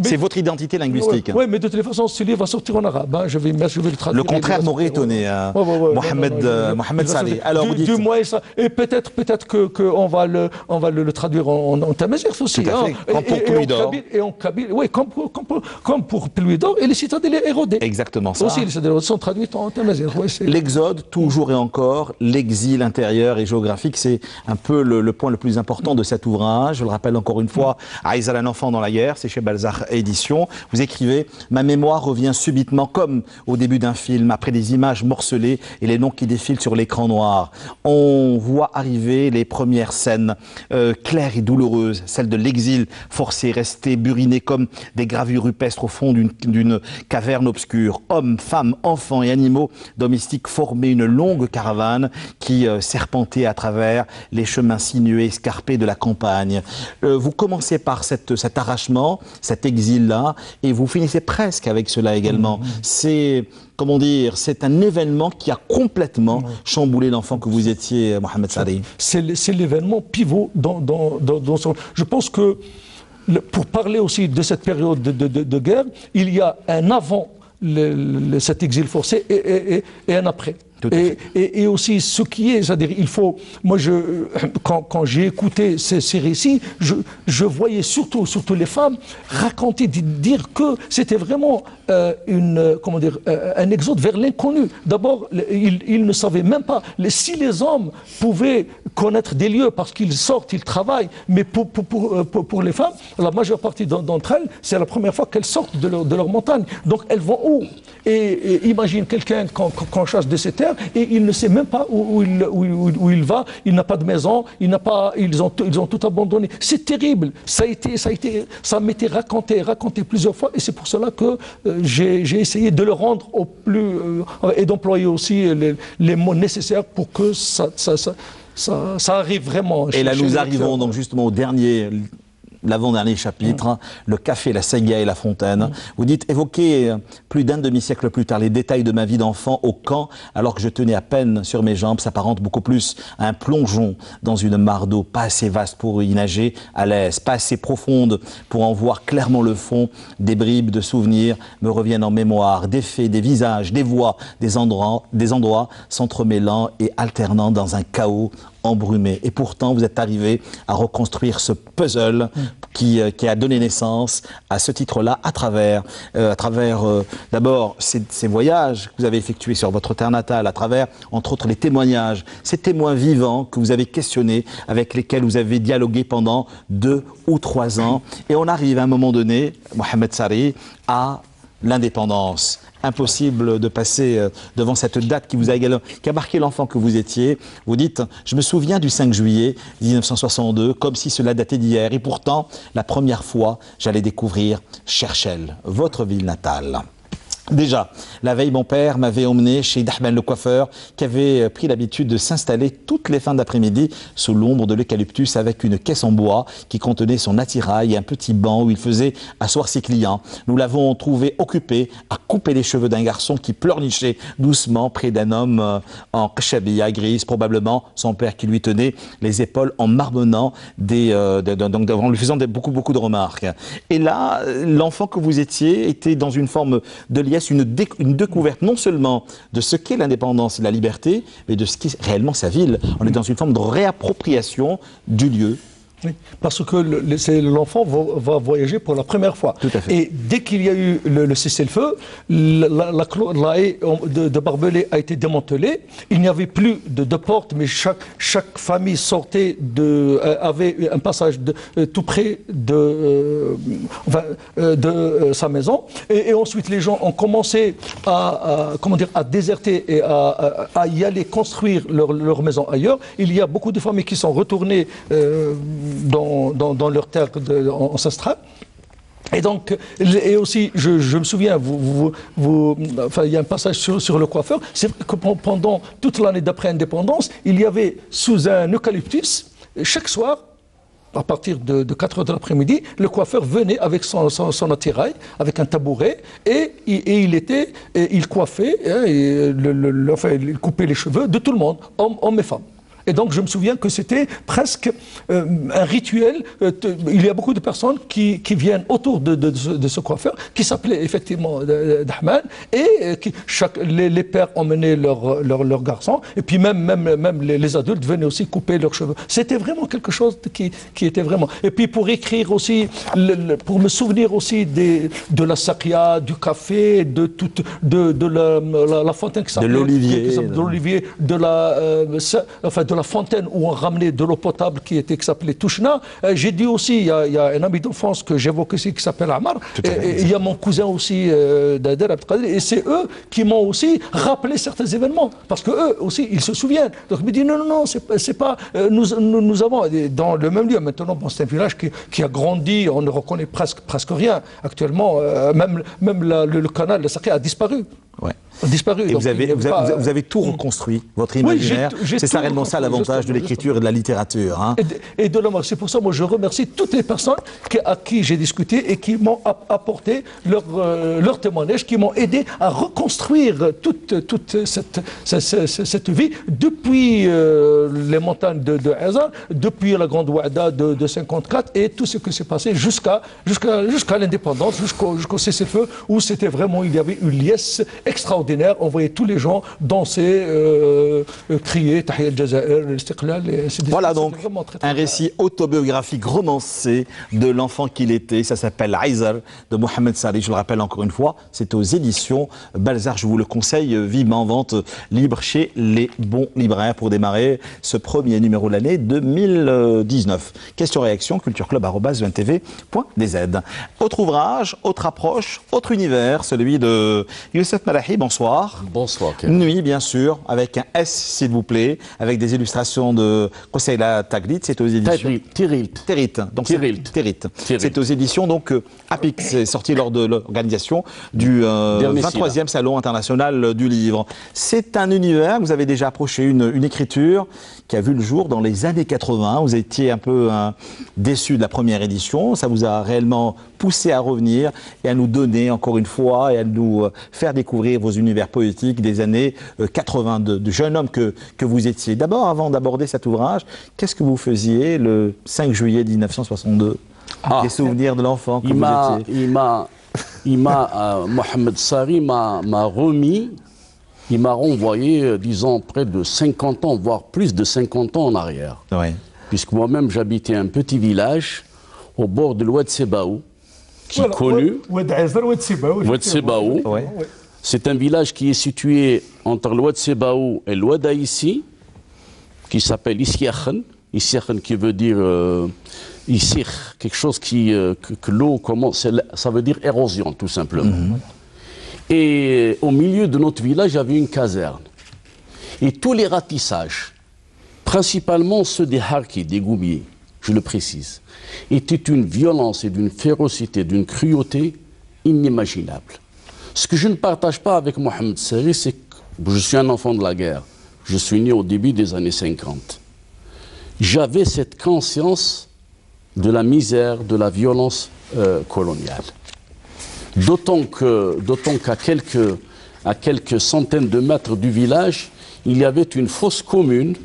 c'est votre identité linguistique. Oui, mais de toute façon, ce livre va sortir en arabe. Hein, je vais le traduire. Le contraire m'aurait étonné, Mohamed Saleh. Alors vous dites... Du moins, et peut-être qu'on va le traduire en tamazight aussi. Tout à fait, comme pour Pluidor. Et en kabyle, oui, comme pour Pluidor, et les citadelles érodées. Exactement ça. Aussi, les citadelles érodées sont traduites en tamazight. L'exode, toujours et encore, l'exil intérieur et géographique, c'est un peu le point le plus important de cet ouvrage. Je le rappelle encore une fois, Aïsal, un enfant dans la guerre, c'est chez Balzac Éditions. Vous écrivez « Ma mémoire revient subitement comme au début d'un film, après des images morcelées et les noms qui défilent sur l'écran noir. On voit arriver les premières scènes claires et douloureuses, celles de l'exil forcé, resté buriné comme des gravures rupestres au fond d'une caverne obscure. Hommes, femmes, enfants et animaux domestiques formaient une longue caravane qui serpentait à travers les chemins sinueux et escarpés de la campagne. Vous commencez par cet arrachement, cet exil-là, et vous finissez presque avec cela également. C'est, comment dire, c'est un événement qui a complètement chamboulé l'enfant que vous étiez, Mohamed Saleh. C'est l'événement pivot dans son... Je pense que, pour parler aussi de cette période de guerre, il y a un avant cet exil forcé et un après. Et aussi ce qui est, c'est-à-dire il faut, moi quand j'ai écouté ces récits, je voyais surtout les femmes raconter, dire que c'était vraiment un exode vers l'inconnu. D'abord, ils ne savaient même pas si les hommes pouvaient connaître des lieux parce qu'ils sortent, ils travaillent, mais pour les femmes, la majeure partie d'entre elles, c'est la première fois qu'elles sortent de leur montagne. Donc elles vont où? Et imagine quelqu'un qu'on chasse de ces terres et il ne sait même pas où il va, il n'a pas de maison, ils ont tout abandonné. C'est terrible. Ça m'était raconté plusieurs fois, et c'est pour cela que j'ai essayé de le rendre au plus et d'employer aussi les mots nécessaires pour que ça arrive vraiment. Et là, nous arrivons donc justement au dernier l'avant-dernier chapitre, le café, la Saiga et la fontaine. Vous dites, évoquer plus d'un demi-siècle plus tard les détails de ma vie d'enfant au camp, alors que je tenais à peine sur mes jambes, s'apparente beaucoup plus à un plongeon dans une mare d'eau, pas assez vaste pour y nager à l'aise, pas assez profonde pour en voir clairement le fond. Des bribes de souvenirs me reviennent en mémoire, des faits, des visages, des voix, des endroits s'entremêlant et alternant dans un chaos embrumé. Et pourtant, vous êtes arrivé à reconstruire ce puzzle qui a donné naissance à ce titre-là à travers d'abord ces voyages que vous avez effectués sur votre terre natale, à travers, entre autres, les témoignages, ces témoins vivants que vous avez questionnés, avec lesquels vous avez dialogué pendant 2 ou 3 ans. Et on arrive à un moment donné, Mohamed Sari, à l'indépendance. Impossible de passer devant cette date qui a marqué l'enfant que vous étiez. Vous dites, je me souviens du 5 juillet 1962, comme si cela datait d'hier. Et pourtant, la première fois, j'allais découvrir Cherchell, votre ville natale. Déjà, la veille, mon père m'avait emmené chez Dahman le coiffeur, qui avait pris l'habitude de s'installer toutes les fins d'après-midi sous l'ombre de l'eucalyptus avec une caisse en bois qui contenait son attirail et un petit banc où il faisait asseoir ses clients. Nous l'avons trouvé occupé à couper les cheveux d'un garçon qui pleurnichait doucement près d'un homme en kchabia grise, probablement son père qui lui tenait les épaules en marmonnant donc en lui faisant beaucoup de remarques. Et là, l'enfant que vous étiez était dans une forme de liesse, une découverte non seulement de ce qu'est l'indépendance et la liberté, mais de ce qu'est réellement sa ville. On est dans une forme de réappropriation du lieu. Oui, parce que l'enfant va voyager pour la première fois. Tout à fait. Et dès qu'il y a eu le cessez-le-feu, la haie de Barbelé a été démantelée. Il n'y avait plus de porte, mais chaque famille sortait avait un passage tout près de sa maison. Et ensuite, les gens ont commencé à déserter et à y aller construire leur maison ailleurs. Il y a beaucoup de familles qui sont retournées dans leur terre ancestrale. Et donc, et aussi, je me souviens, il y a un passage sur le coiffeur, c'est que pendant toute l'année d'après-indépendance, il y avait sous un eucalyptus, chaque soir, à partir de 4 heures de l'après-midi, le coiffeur venait avec son attirail, avec un tabouret, et il coiffait, il coupait les cheveux de tout le monde, hommes et femmes. Et donc je me souviens que c'était presque un rituel. Il y a beaucoup de personnes qui viennent autour de ce coiffeur, qui s'appelait effectivement Dahman, et les pères emmenaient leurs garçons, et puis même les adultes venaient aussi couper leurs cheveux. C'était vraiment quelque chose qui était vraiment... Et puis pour écrire aussi, pour me souvenir aussi de la sakia, du café, de la fontaine qui s'appelait... De l'olivier. De la fontaine où on ramenait de l'eau potable qui s'appelait Touchna. J'ai dit aussi, il y a un ami d'enfance que j'évoque ici qui s'appelle Amar, et il y a mon cousin aussi, Dader Abdelkader, et c'est eux qui m'ont aussi rappelé certains événements, parce que eux aussi, ils se souviennent. Donc je me dis, non, c'est pas... Nous avons, dans le même lieu, maintenant, bon, c'est un village qui a grandi, on ne reconnaît presque rien. Actuellement, même le canal, le Saki a disparu. Ouais. Disparu. Et vous avez tout reconstruit, votre imaginaire. Oui, c'est réellement ça l'avantage de l'écriture et de la littérature. Hein. Et de l'amour. C'est pour ça, moi, je remercie toutes les personnes à qui j'ai discuté et qui m'ont apporté leur témoignage, qui m'ont aidé à reconstruire toute cette vie depuis les montagnes de Hazar, depuis la Grande Ouada de 54 et tout ce qui s'est passé jusqu'à l'indépendance, jusqu'au cessez-le-feu, où c'était vraiment, il y avait une liesse extraordinaire. On voyait tous les gens danser, crier, Tahiyat al-Jazair, l'Istiqlal. Voilà donc un récit autobiographique romancé de l'enfant qu'il était. Ça s'appelle Aïzar de Mohamed Sari. Je le rappelle encore une fois, c'est aux éditions Balzac. Je vous le conseille vivement, en vente libre chez les bons libraires pour démarrer ce premier numéro de l'année 2019. Question-réaction, cultureclub@untv.dz. Autre ouvrage, autre approche, autre univers, celui de Youssef Malahi. Bonsoir. Bonsoir. Nuit, bien sûr, avec un S, s'il vous plaît, avec des illustrations illustrations de Koseila Taglit, c'est aux éditions Terrilt. Donc Terrilt. C'est aux éditions donc APIC, c'est sorti lors de l'organisation du 23e Salon international du livre. C'est un univers, vous avez déjà approché une écriture qui a vu le jour dans les années 80. Vous étiez un peu déçu de la première édition, ça vous a réellement poussé à revenir et à nous donner encore une fois et à nous faire découvrir vos univers poétiques des années 80 de jeune homme que vous étiez. D'abord, avant d'aborder cet ouvrage, qu'est-ce que vous faisiez le 5 juillet 1962 ? Les souvenirs de l'enfant que vous étiez. Mohamed Sari m'a remis, il m'a renvoyé, disons, près de 50 ans, voire plus de 50 ans en arrière. Oui. Puisque moi-même, j'habitais un petit village au bord de l'Oued Sebaou, qui est connu. Oued Sebaou. Ouais. C'est un village qui est situé entre l'Oued Sebaou et l'Oued Aïssi, qui s'appelle Issiakhen. Issiakhen qui veut dire Issir, quelque chose que l'eau commence, ça veut dire érosion tout simplement. Et au milieu de notre village, il y avait une caserne. Et tous les ratissages, principalement ceux des harkis, des goumiers, je le précise, étaient d'une violence et d'une férocité, d'une cruauté inimaginable. Ce que je ne partage pas avec Mohamed Sari, c'est que je suis un enfant de la guerre. Je suis né au début des années 50. J'avais cette conscience de la misère, de la violence coloniale. D'autant qu'à quelques centaines de mètres du village, il y avait une fosse commune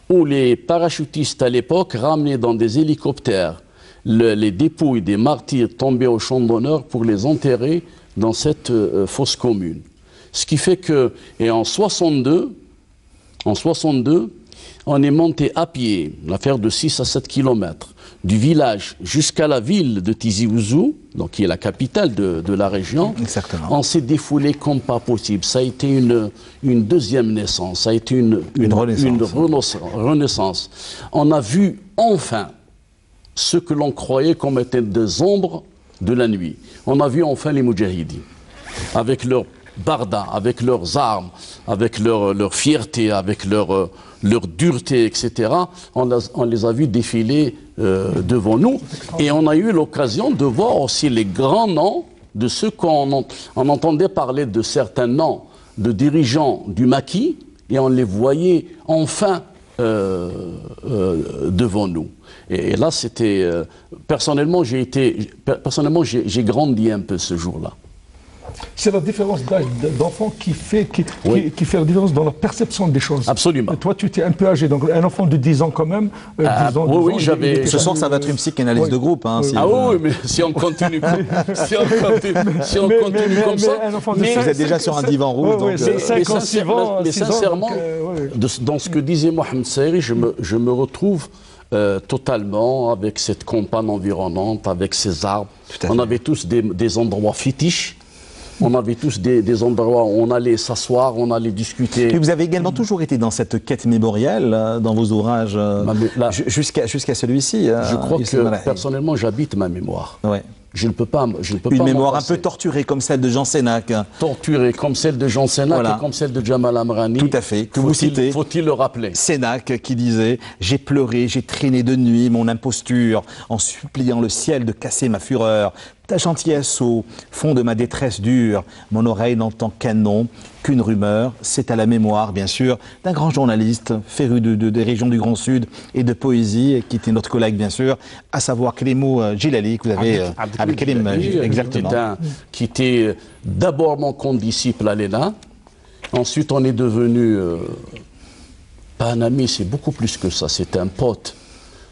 où les parachutistes à l'époque ramenaient dans des hélicoptères les dépouilles des martyrs tombés au champ d'honneur pour les enterrer dans cette fosse commune. Ce qui fait que, et en 62, on est monté à pied, l'affaire de 6 à 7 kilomètres, du village jusqu'à la ville de Tizi Ouzou, donc qui est la capitale de la région. Exactement. On s'est défoulé comme pas possible. Ça a été une deuxième naissance, ça a été une renaissance. On a vu enfin ce que l'on croyait comme étaient des ombres de la nuit. On a vu enfin les Moudjahidis, avec leurs bardas, avec leurs armes, avec leur fierté, avec leur dureté, etc. On les a vus défiler devant nous. Et on a eu l'occasion de voir aussi les grands noms de ceux qu'on entendait parler de certains noms de dirigeants du maquis, et on les voyait enfin devant nous. Et là, c'était... personnellement, j'ai grandi un peu ce jour-là. C'est la différence d'âge d'enfant qui fait la différence dans la perception des choses. Absolument. Et toi, tu étais un peu âgé, donc un enfant de 10 ans quand même. 10 ans, oui, j'avais... Ce soir, ça va être une psychanalyse de groupe. Hein, oui, mais si on continue comme ça... Mais vous êtes déjà sur un divan rouge. Mais sincèrement, dans ce que disait Mohamed Sari, je me retrouve totalement avec cette campagne environnante, avec ces arbres. On avait tous des endroits fétiches. On avait tous des endroits où on allait s'asseoir, on allait discuter. Et vous avez également toujours été dans cette quête mémorielle, dans vos ouvrages, jusqu'à celui-ci. Je crois que personnellement, j'habite ma mémoire. Ouais. Je ne peux pas. Une mémoire un peu torturée comme celle de Jean Sénac. Torturée comme celle de Jean Sénac et comme celle de Jamal Amrani. Tout à fait. Que vous citez. Faut-il le rappeler? Sénac qui disait « J'ai pleuré, j'ai traîné de nuit mon imposture, en suppliant le ciel de casser ma fureur. Ta gentillesse au fond de ma détresse dure, mon oreille n'entend qu'un nom, qu'une rumeur. » C'est à la mémoire, bien sûr, d'un grand journaliste, féru des régions du Grand Sud et de poésie, qui était notre collègue, bien sûr, à savoir Kélimou Djilali, que vous avez... Abdelkrim, exactement. Qui était d'abord mon condisciple à l'ENA. Ensuite, on est devenu... pas un ami, c'est beaucoup plus que ça. C'est un pote.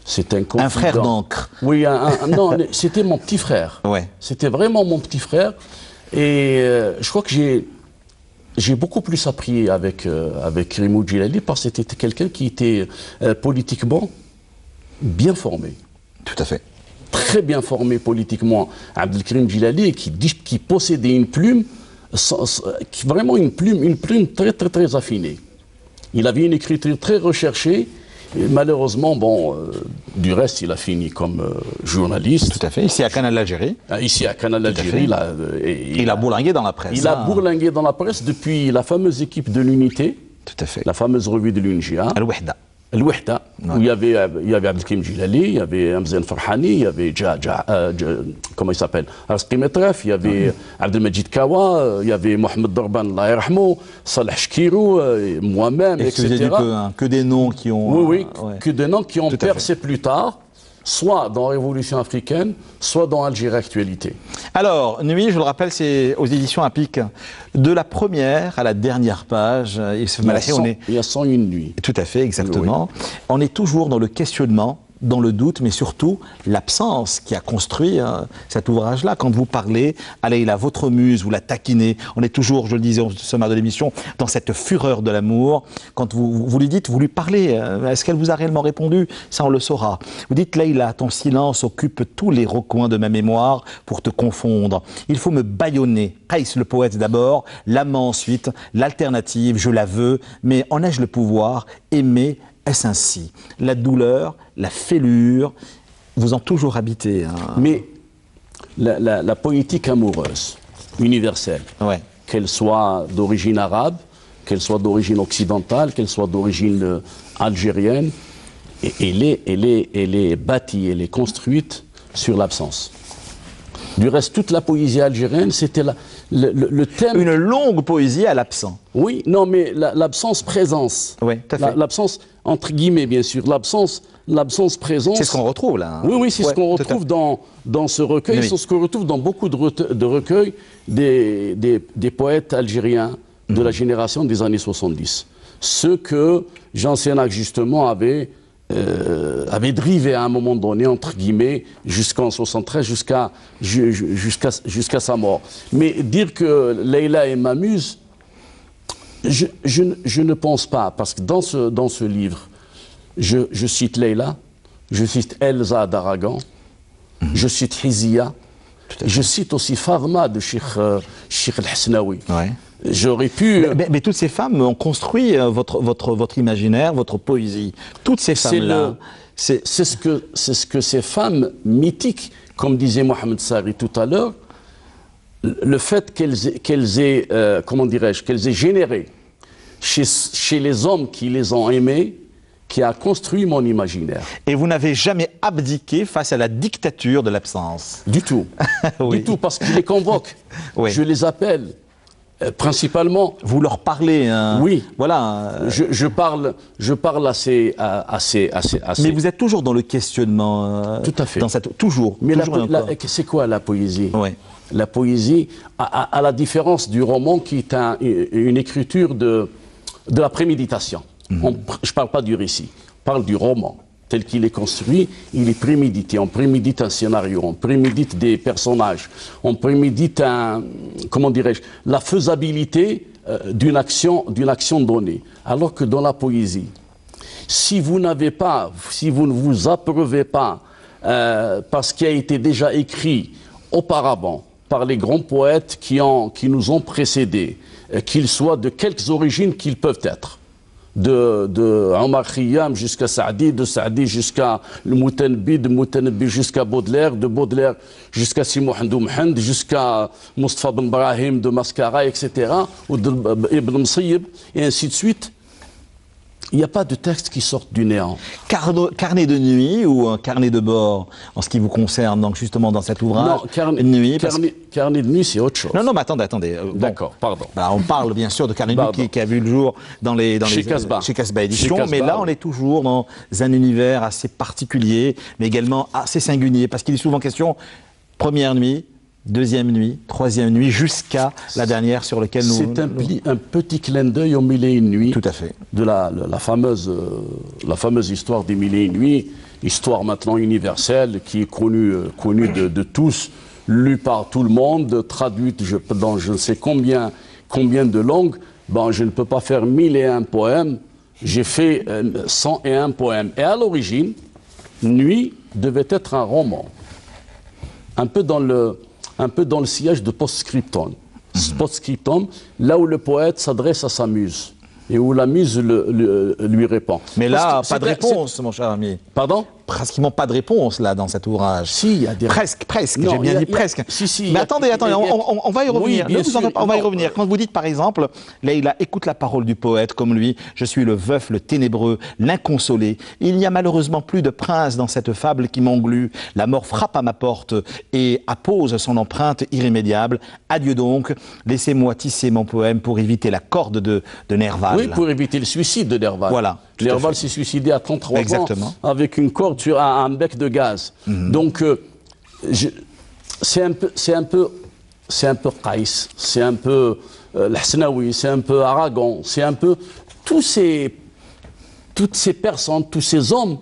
C'est un confident. Un frère d'encre. Oui, non, c'était mon petit frère. Ouais. C'était vraiment mon petit frère. Et je crois que j'ai beaucoup plus appris avec Kélimou Djilali parce que c'était quelqu'un qui était politiquement bien formé. Tout à fait. Très bien formé politiquement, Abdelkrim Djilali, qui possédait une plume, vraiment une plume très très très affinée. Il avait une écriture très recherchée, et malheureusement, du reste, il a fini comme journaliste. Tout à fait, ici à Canal Algérie. Ici à Canal Algérie. Il a bourlingué dans la presse. Il a bourlingué dans la presse depuis la fameuse équipe de l'unité. Tout à fait. La fameuse revue de l'UNJA. Al-Wahda. Al-Wahda, où il y avait Abdelkrim Jilali, il y avait Amzan Farhani, il y avait comment il s'appelle, Arsqi Metref, il y avait Abdelmajid Kawa, il y avait Mohamed Dorban, Allah yarhamou, Salah Shkirou, moi-même, etc. Excusez du peu, hein, que des noms qui ont... Oui, que des noms qui ont percé plus tard, soit dans la Révolution africaine, soit dans Algérie Actualité. Alors, Nuit, je le rappelle, c'est aux éditions APIC. De la première à la dernière page, il y a 101 nuits. Tout à fait, exactement. Oui. On est toujours dans le questionnement, dans le doute, mais surtout l'absence qui a construit cet ouvrage-là. Quand vous parlez à Leïla, votre muse, vous la taquinez, on est toujours, je le disais au sommaire de l'émission, dans cette fureur de l'amour. Quand vous lui dites, vous lui parlez, est-ce qu'elle vous a réellement répondu? Ça, on le saura. Vous dites, Leïla, ton silence occupe tous les recoins de ma mémoire pour te confondre. Il faut me bâillonner. Qaïs le poète d'abord, l'amant ensuite, l'alternative, je la veux, mais en ai-je le pouvoir? Aimer, est-ce ainsi? La douleur, la fêlure, vous ont toujours habité. Hein. Mais la politique amoureuse, universelle, ouais. Qu'elle soit d'origine arabe, qu'elle soit d'origine occidentale, qu'elle soit d'origine algérienne, elle est bâtie, elle est construite sur l'absence. Du reste, toute la poésie algérienne, c'était le thème... Une longue poésie à l'absent. Oui, non, mais l'absence-présence. Oui, tout à fait. L'absence, entre guillemets, bien sûr. L'absence-présence... C'est ce qu'on retrouve, là. Hein. Oui, c'est ce qu'on retrouve dans ce recueil. Oui. C'est ce qu'on retrouve dans beaucoup de recueils des poètes algériens de la génération des années 70. Ceux que Jean Sénac, justement, avait drivé à un moment donné, entre guillemets, jusqu'en 73, jusqu'à sa mort. Mais dire que Leïla est ma muse, je ne pense pas, parce que dans ce livre, je cite Leïla, je cite Elsa d'Aragon, je cite Hizia, je cite aussi Fadma de Cheikh El-Hasnaoui. Ouais. J'aurais pu... Mais toutes ces femmes ont construit votre imaginaire, votre poésie. Toutes ces femmes-là... C'est ce que ces femmes mythiques, comme disait Mohamed Sari tout à l'heure, le fait qu'elles aient généré chez les hommes qui les ont aimées, qui a construit mon imaginaire. Et vous n'avez jamais abdiqué face à la dictature de l'absence? Du tout. Oui. Du tout, parce que je les convoque. Oui. Je les appelle. Principalement. Vous leur parlez. Hein. Oui. Voilà. Je parle assez. Mais vous êtes toujours dans le questionnement. Tout à fait. Toujours. Mais toujours c'est quoi la poésie? Oui. La poésie, à la différence du roman, qui est une écriture de la préméditation. Je ne parle pas du récit, je parle du roman. Tel qu'il est construit, il est prémédité. On prémédite un scénario, on prémédite des personnages, on prémédite la faisabilité d'une action donnée. Alors que dans la poésie, si vous ne vous approuvez pas par ce qui a été déjà écrit auparavant par les grands poètes qui nous ont précédés, qu'ils soient de quelques origines qu'ils peuvent être, de Omar Khayyam jusqu'à Saadi, de Saadi jusqu'à le Moutanabbi, de Moutanabbi jusqu'à Baudelaire, de Baudelaire jusqu'à Simo Handoumhand, jusqu'à Mustafa Ben Brahim de Mascara, etc., ou d'Ibn Msayyib, et ainsi de suite. Il n'y a pas de texte qui sorte du néant. Carnet de nuit ou un carnet de bord en ce qui vous concerne, donc justement dans cet ouvrage? Non, carnet de nuit, c'est autre chose. Non, mais attendez. D'accord, pardon. Bah, on parle bien sûr de carnet de nuit qui a vu le jour chez Casbah Éditions, mais là on est toujours dans un univers assez particulier, mais également assez singulier, parce qu'il est souvent question première nuit, deuxième nuit, troisième nuit, jusqu'à la dernière sur laquelle nous... C'est un petit clin d'œil aux Mille et une nuits. Tout à fait. De la fameuse histoire des Mille et une nuits, histoire maintenant universelle qui est connue de tous, lue par tout le monde, traduite dans je ne sais combien de langues. Ben, je ne peux pas faire 1001 poèmes, j'ai fait 101 poèmes. Et à l'origine, Nuit devait être un roman. Un peu dans le sillage de Post-Scriptum. Post-Scriptum, là où le poète s'adresse à sa muse et où la muse lui répond. Mais là, pas de réponse, mon cher ami. Pardon? pratiquement pas de réponse là dans cet ouvrage. Si, il y a des... Presque, j'ai bien dit presque. Mais attendez, on va y revenir. Oui, on va y revenir. Quand vous dites par exemple, Leïla, écoute la parole du poète comme lui, je suis le veuf, le ténébreux, l'inconsolé. Il n'y a malheureusement plus de prince dans cette fable qui m'englue. La mort frappe à ma porte et appose son empreinte irrémédiable. Adieu donc, laissez-moi tisser mon poème pour éviter la corde de Nerval. Oui, pour éviter le suicide de Nerval. Voilà. Nerval s'est suicidé à 33 ans avec une corde sur un bec de gaz. Donc, c'est un peu Qaïs, c'est un peu l'Hasnaoui, c'est un peu Aragon, c'est un peu toutes ces personnes, tous ces hommes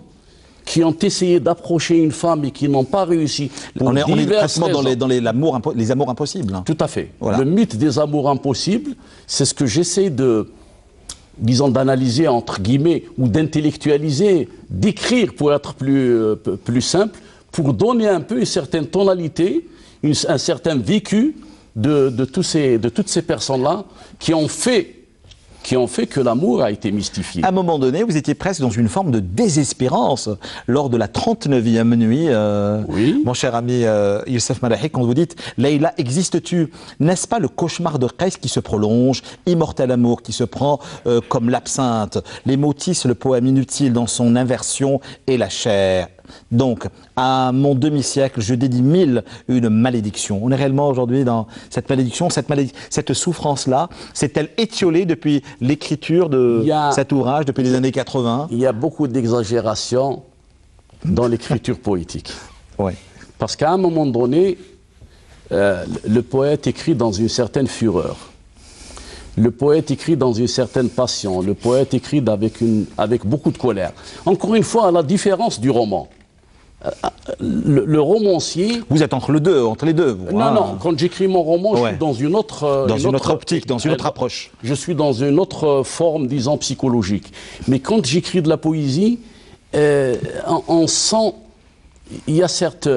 qui ont essayé d'approcher une femme et qui n'ont pas réussi. On est pratiquement dans les amours impossibles. Hein. Tout à fait. Voilà. Le mythe des amours impossibles, c'est ce que j'essaie de, disons, d'analyser, entre guillemets, ou d'intellectualiser, d'écrire pour être plus simple, pour donner un peu une certaine tonalité, un certain vécu de toutes ces personnes-là qui ont fait que l'amour a été mystifié. À un moment donné, vous étiez presque dans une forme de désespérance lors de la 39e nuit, oui. Mon cher ami Youssef Malahi, quand vous dites « Leïla, existes-tu » N'est-ce pas le cauchemar de Qaïs qui se prolonge, immortel amour qui se prend comme l'absinthe, les mots tissent le poème inutile dans son inversion et la chair. Donc, à mon demi-siècle, je dédie 1000 une malédiction. On est réellement aujourd'hui dans cette malédiction, cette souffrance-là, s'est-elle étiolée depuis l'écriture de cet ouvrage, depuis les années 80 ? Il y a beaucoup d'exagération dans l'écriture poétique. Oui. Parce qu'à un moment donné, le poète écrit dans une certaine fureur. Le poète écrit dans une certaine passion. Le poète écrit avec beaucoup de colère. Encore une fois, à la différence du roman. Le romancier... Vous êtes entre les deux, vous. Non, quand j'écris mon roman, je suis dans une autre... Dans une autre optique, dans une autre approche. Je suis dans une autre forme, disons, psychologique. Mais quand j'écris de la poésie, on sent... Il y a cette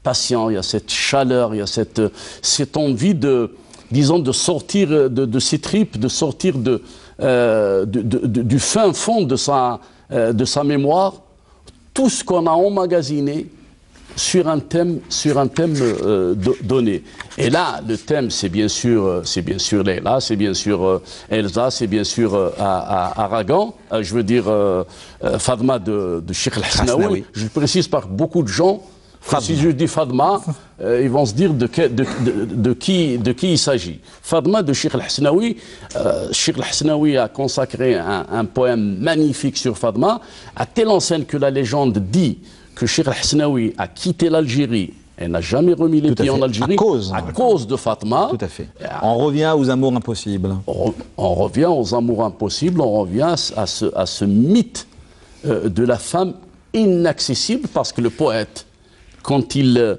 passion, il y a cette chaleur, il y a cette envie de... disons, de sortir de ses tripes, de sortir du fin fond de sa mémoire, tout ce qu'on a emmagasiné sur un thème donné. Et là, le thème, c'est bien sûr Leïla, c'est bien sûr Elsa, c'est bien sûr Aragon, je veux dire Fadma de Cheikh El-Hasnaoui. Je le précise par beaucoup de gens. Si je dis Fadma, ils vont se dire de qui il s'agit. Fadma de Cheikh El-Hasnaoui. Cheikh El-Hasnaoui a consacré un poème magnifique sur Fadma, à telle enseigne que la légende dit que Cheikh El-Hasnaoui a quitté l'Algérie et n'a jamais remis les pieds en Algérie à cause de Fadma. Tout à fait. On revient aux amours impossibles. On revient aux amours impossibles, on revient à ce mythe de la femme inaccessible, parce que le poète, quand il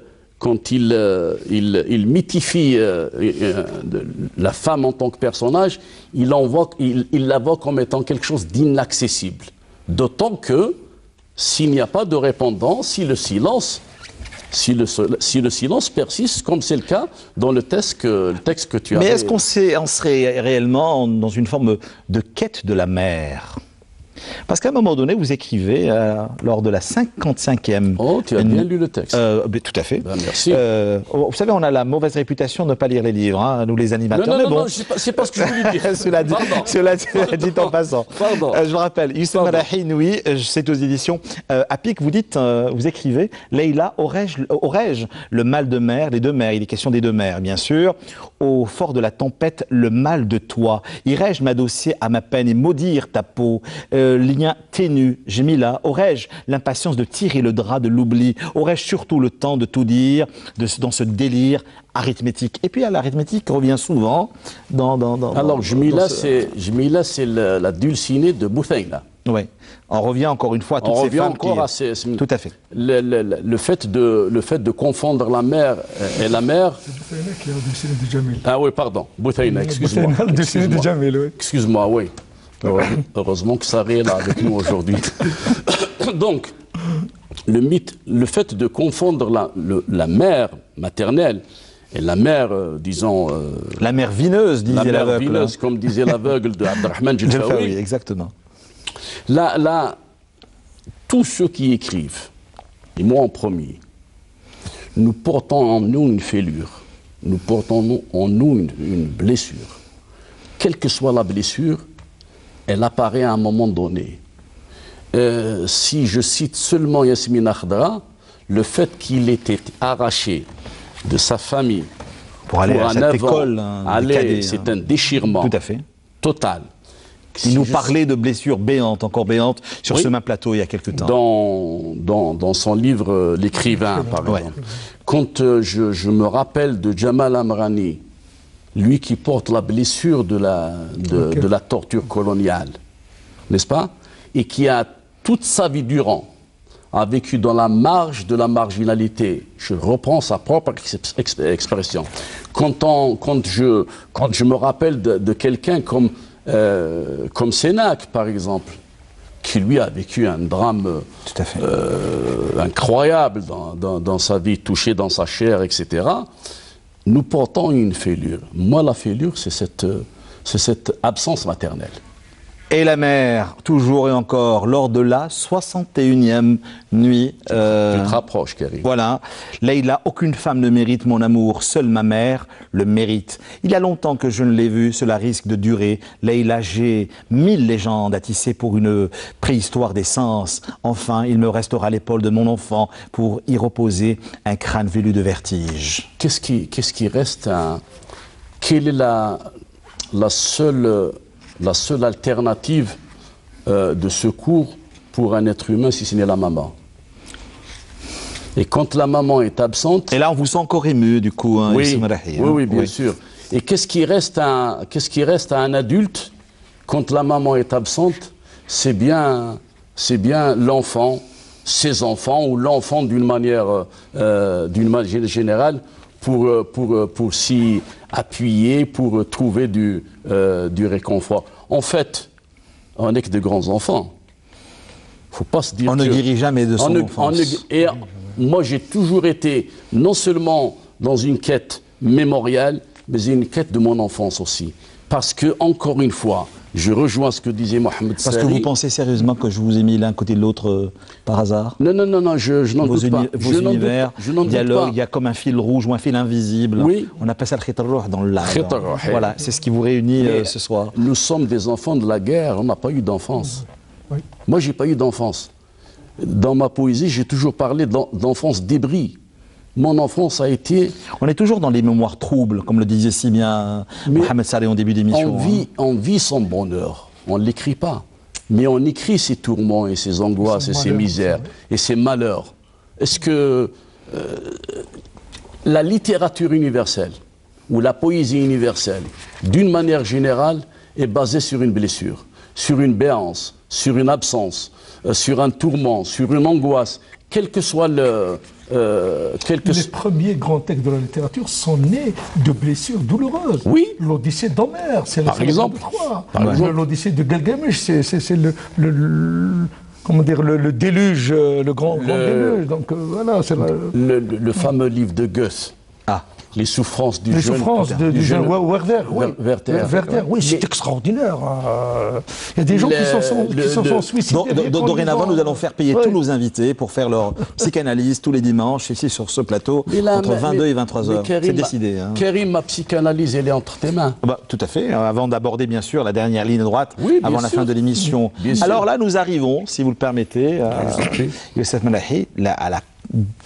mythifie la femme en tant que personnage, il la voit comme étant quelque chose d'inaccessible. D'autant que, s'il n'y a pas de répondant, si le silence persiste, comme c'est le cas dans le texte que tu as... Mais est-ce qu'on serait réellement dans une forme de quête de la mer ? Parce qu'à un moment donné, vous écrivez lors de la 55e... Oh, tu as bien lu le texte. Tout à fait. Ben, merci. Vous savez, on a la mauvaise réputation de ne pas lire les livres, hein, nous les animateurs. Non, c'est pas ce que je voulais dire. Cela dit en passant. Pardon. Je vous rappelle, Youssef Malahi, oui, c'est aux éditions APIC, vous écrivez « Leïla, aurais-je le mal de mer ?» Les deux mers, il est question des deux mers, bien sûr. « Au fort de la tempête, le mal de toi. Irais-je m'adosser à ma peine et maudire ta peau ?» Lien ténu, Jemila, aurais-je l'impatience de tirer le drap de l'oubli? Aurais-je surtout le temps de tout dire dans ce délire arithmétique? Et puis à l'arithmétique revient souvent Alors Jemila, c'est la dulcinée de Bouthaïna. Oui, on revient encore une fois à toutes ces femmes qui... Tout à fait. Le fait de confondre la mère et la mère... C'est Bouthaïna qui a dulciné de Jamil. Ah oui, pardon, Bouthaïna, excuse-moi. Bouthaïna, le dulciné de Jamil, oui. Excuse-moi, oui. Heureusement que Sarah est là avec nous aujourd'hui. Donc, le fait de confondre la mère maternelle et la mère, disons... la mère vineuse, disait l'aveugle. La mère vineuse, comme disait l'aveugle de Abderrahmane Djelfaoui. Exactement. Là, tous ceux qui écrivent, et moi en premier, nous portons en nous une fêlure, nous portons en nous une blessure. Quelle que soit la blessure, elle apparaît à un moment donné. Si je cite seulement Yasmine Akhdara, le fait qu'il était arraché de sa famille pour aller à cette école, c'est un déchirement tout à fait total. Il nous parlait de blessures béantes, encore béantes, sur ce même plateau il y a quelque temps. Dans son livre L'écrivain, par exemple. Quand je me rappelle de Jamal Amrani, lui qui porte la blessure de la torture coloniale, n'est-ce pas? Et qui a toute sa vie durant a vécu dans la marge de la marginalité. Je reprends sa propre expression. Quand je me rappelle de quelqu'un comme Sénac, par exemple, qui lui a vécu un drame incroyable dans sa vie, touché dans sa chair, etc., nous portons une fêlure. Moi, la fêlure, c'est cette absence maternelle. Et la mère, toujours et encore, lors de la 61e nuit. Tu te rapproches, Karim. Voilà. Leïla, aucune femme ne mérite mon amour, seule ma mère le mérite. Il y a longtemps que je ne l'ai vue, cela risque de durer. Leïla, j'ai 1000 légendes à tisser pour une préhistoire des sens. Enfin, il me restera l'épaule de mon enfant pour y reposer un crâne velu de vertige. Qu'est-ce qui reste Quelle est la seule alternative de secours pour un être humain si ce n'est la maman? Et quand la maman est absente... Et là, on vous sent encore ému, du coup, hein, oui, bien sûr. Et qu'est-ce qui reste à un adulte quand la maman est absente? C'est bien l'enfant, ses enfants, ou l'enfant d'une manière générale, pour s'y appuyer, pour trouver du réconfort. En fait, on n'est que de grands enfants. Faut pas se dire on ne guérit jamais de son enfance. Et moi, j'ai toujours été non seulement dans une quête mémoriale, mais une quête de mon enfance aussi. Parce que, encore une fois, je rejoins ce que disait Mohamed Sali. Parce que vous pensez sérieusement que je vous ai mis l'un côté de l'autre par hasard? Non, je n'en doute pas. Vos univers, dialogue, il y a comme un fil rouge ou un fil invisible. Oui. On appelle ça le khit ar-ruh dans l'âme. Voilà, c'est ce qui vous réunit ce soir. Nous sommes des enfants de la guerre, on n'a pas eu d'enfance. Oui. Moi, j'ai pas eu d'enfance. Dans ma poésie, j'ai toujours parlé d'enfance débris. Mon enfance a été... On est toujours dans les mémoires troubles, comme le disait si bien Mohamed Saleh en début d'émission. On vit son bonheur, on ne l'écrit pas. Mais on écrit ses tourments et ses angoisses et ses misères et ses malheurs. Est-ce que la littérature universelle ou la poésie universelle, d'une manière générale, est basée sur une blessure, sur une béance, sur une absence, sur un tourment, sur une angoisse, quel que soit le... Les premiers grands textes de la littérature sont nés de blessures douloureuses. Oui. L'Odyssée d'Homère, c'est par exemple. L'Odyssée de Gilgamesh, c'est le déluge, le grand déluge. Donc voilà, c'est le fameux livre de Goethe. Les souffrances du jeune Werther. Oui, c'est extraordinaire. Il y a des gens qui se sont suicidés. Dorénavant, nous allons faire payer tous nos invités pour faire leur psychanalyse tous les dimanches ici sur ce plateau entre 22 et 23 heures. C'est décidé. Karim, ma psychanalyse, elle est entre tes mains. Tout à fait. Avant d'aborder, bien sûr, la dernière ligne droite, avant la fin de l'émission. Alors là, nous arrivons, si vous le permettez, Youssef Melahi, à la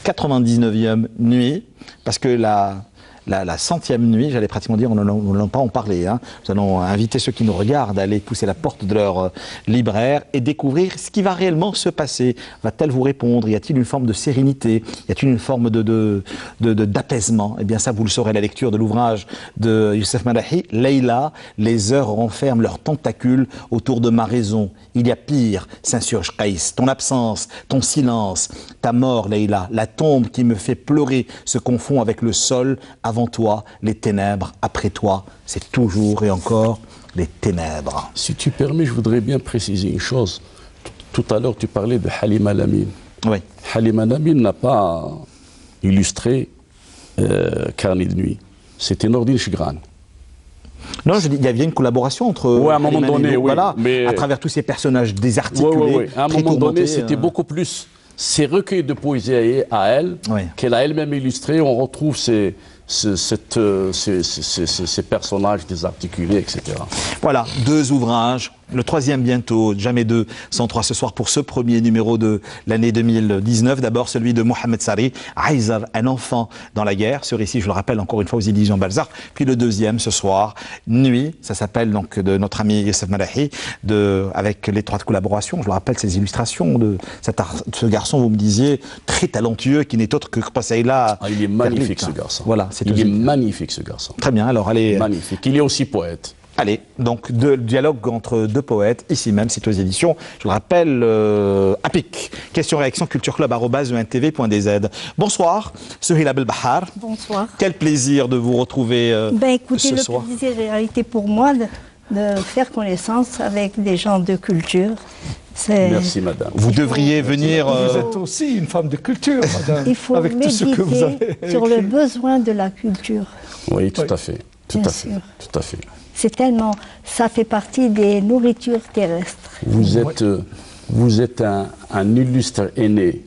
99e nuit, parce que la 100e nuit, j'allais pratiquement dire, on n'en pas en parler. Hein. Nous allons inviter ceux qui nous regardent à aller pousser la porte de leur libraire et découvrir ce qui va réellement se passer. Va-t-elle vous répondre? Y a-t-il une forme de sérénité? Y a-t-il une forme d'apaisement? Eh bien ça, vous le saurez à la lecture de l'ouvrage de Youssef Melahi, Leïla, les heures renferment leurs tentacules autour de ma raison. Il y a pire, s'insurge Qaïs, ton absence, ton silence, ta mort, Leïla, la tombe qui me fait pleurer se confond avec le sol. Avant toi, les ténèbres, après toi, c'est toujours et encore les ténèbres. Si tu permets, je voudrais bien préciser une chose. Tout à l'heure, tu parlais de Halima Lamine. Oui. Halima Lamine n'a pas illustré Carnet de nuit. C'était Nordine Chigran. Non, je dis, il y avait une collaboration entre. Ouais, à un moment donné, oui. Voilà, mais à travers tous ces personnages désarticulés. Oui. À un moment donné, c'était beaucoup plus ces recueils de poésie à elle, qu'elle a elle-même illustré. On retrouve ces personnages désarticulés, etc. Voilà, 2 ouvrages. Le 3e bientôt, jamais 2 sans 3 ce soir pour ce premier numéro de l'année 2019. D'abord celui de Mohamed Sari, Aïzar, un enfant dans la guerre. Ce récit, je le rappelle encore une fois aux éditions Balzac. Puis le 2e ce soir, Nuit, ça s'appelle donc de notre ami Youssef Malahi, avec l'étroite collaboration, je le rappelle, ces illustrations de ce garçon, vous me disiez, très talentueux, qui n'est autre que Qassaïla. Il est magnifique ce garçon. Voilà, il est magnifique ce garçon. Très bien, alors allez. Magnifique. Il est aussi poète. Allez, donc dialogue entre 2 poètes, ici même, c'est aux éditions, je le rappelle, APIC. Question-réaction cultureclub@eintv.dz. Bonsoir, Souheila Belbahar. Bonsoir. Quel plaisir de vous retrouver écoutez, ce soir. Le plaisir a été pour moi de faire connaissance avec des gens de culture. Merci, madame. Vous devriez venir... Vous êtes aussi une femme de culture, madame. Il faut avec tout ce que vous avez sur le besoin de la culture. Oui, tout à fait. Tout à fait. C'est tellement, ça fait partie des nourritures terrestres. Vous êtes un illustre aîné.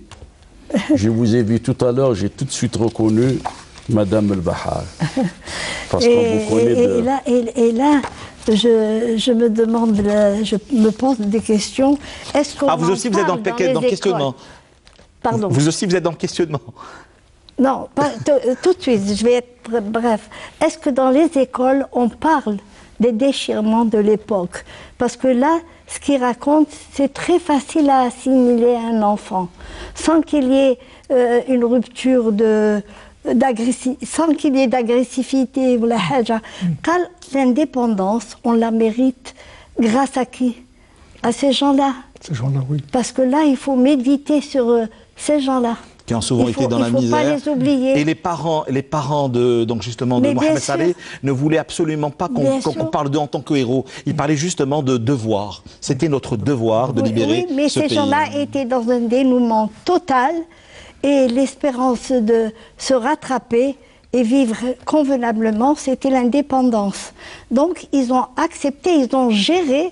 Je vous ai vu tout à l'heure, j'ai tout de suite reconnu Madame El-Bahar. Parce qu'on vous connaît de... Et là, je me demande, je me pose des questions. Est-ce qu'on vous aussi, vous êtes dans le questionnement. Pardon. Vous aussi, vous êtes dans le questionnement. Non, pas tout de suite, je vais être bref. Est-ce que dans les écoles, on parle des déchirements de l'époque? Parce que là, ce qu'il raconte, c'est très facile à assimiler à un enfant, sans qu'il y ait une rupture sans qu'il y ait d'agressivité ou la haja. Car l'indépendance, on la mérite grâce à qui? À ces gens-là. Ces gens-là, oui. Parce que là, il faut méditer sur ces gens-là. Qui ont souvent été dans la misère. Il ne faut pas les oublier. Et les parents de Mohamed Saleh ne voulaient absolument pas qu'on parle d'eux en tant que héros. Ils parlaient justement de devoir. C'était notre devoir de libérer ce pays. Oui, mais ces gens-là étaient dans un dénouement total et l'espérance de se rattraper et vivre convenablement, c'était l'indépendance. Donc, ils ont accepté, ils ont géré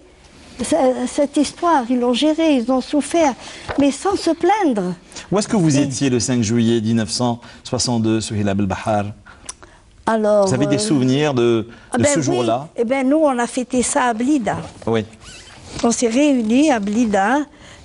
cette histoire, ils l'ont gérée, ils ont souffert, mais sans se plaindre. Où est-ce que vous étiez le 5 juillet 1962, Souheila Belbahar? Alors, vous avez des souvenirs de ce jour-là? Eh bien, nous, on a fêté ça à Blida. Oui. On s'est réunis à Blida,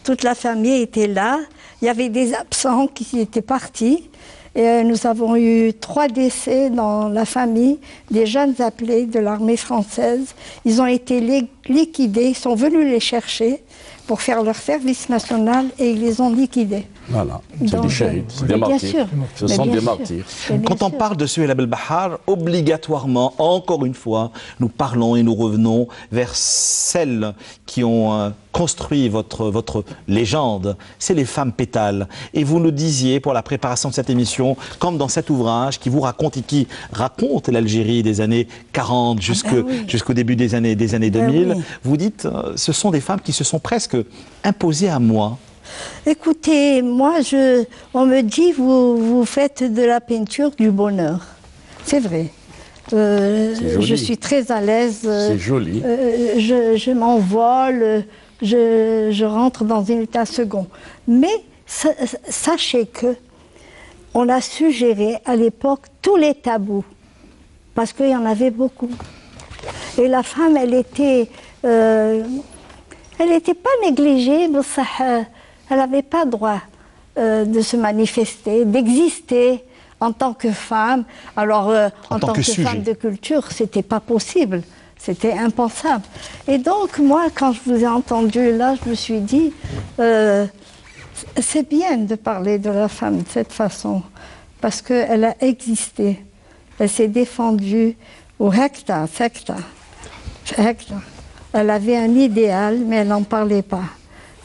toute la famille était là, il y avait des absents qui étaient partis. Et nous avons eu 3 décès dans la famille, des jeunes appelés de l'armée française. Ils ont été liquidés, ils sont venus les chercher pour faire leur service national et ils les ont liquidés. Voilà, c'est des shahids, c'est des martyrs. Bien sûr. Ce sont des martyrs. Quand on parle de Souheila Belbahar, obligatoirement, encore une fois, nous parlons et nous revenons vers celles qui ont construit votre légende. C'est les femmes pétales. Et vous nous disiez, pour la préparation de cette émission, comme dans cet ouvrage qui vous raconte et qui raconte l'Algérie des années 40 jusqu'au début des années 2000, vous dites, ce sont des femmes qui se sont presque imposées à moi. Écoutez, moi, on me dit, vous faites de la peinture du bonheur. C'est vrai. Je suis très à l'aise. C'est joli. Je m'envole, je rentre dans un état second. Mais sachez que on a suggéré à l'époque tous les tabous, parce qu'il y en avait beaucoup. Et la femme, elle était pas négligée, mais elle n'avait pas droit de se manifester, d'exister en tant que femme. Alors, en tant que femme de culture, c'était pas possible. C'était impensable. Et donc, moi, quand je vous ai entendu là, je me suis dit, c'est bien de parler de la femme de cette façon, parce qu'elle a existé. Elle s'est défendue au hectare. Elle avait un idéal, mais elle n'en parlait pas.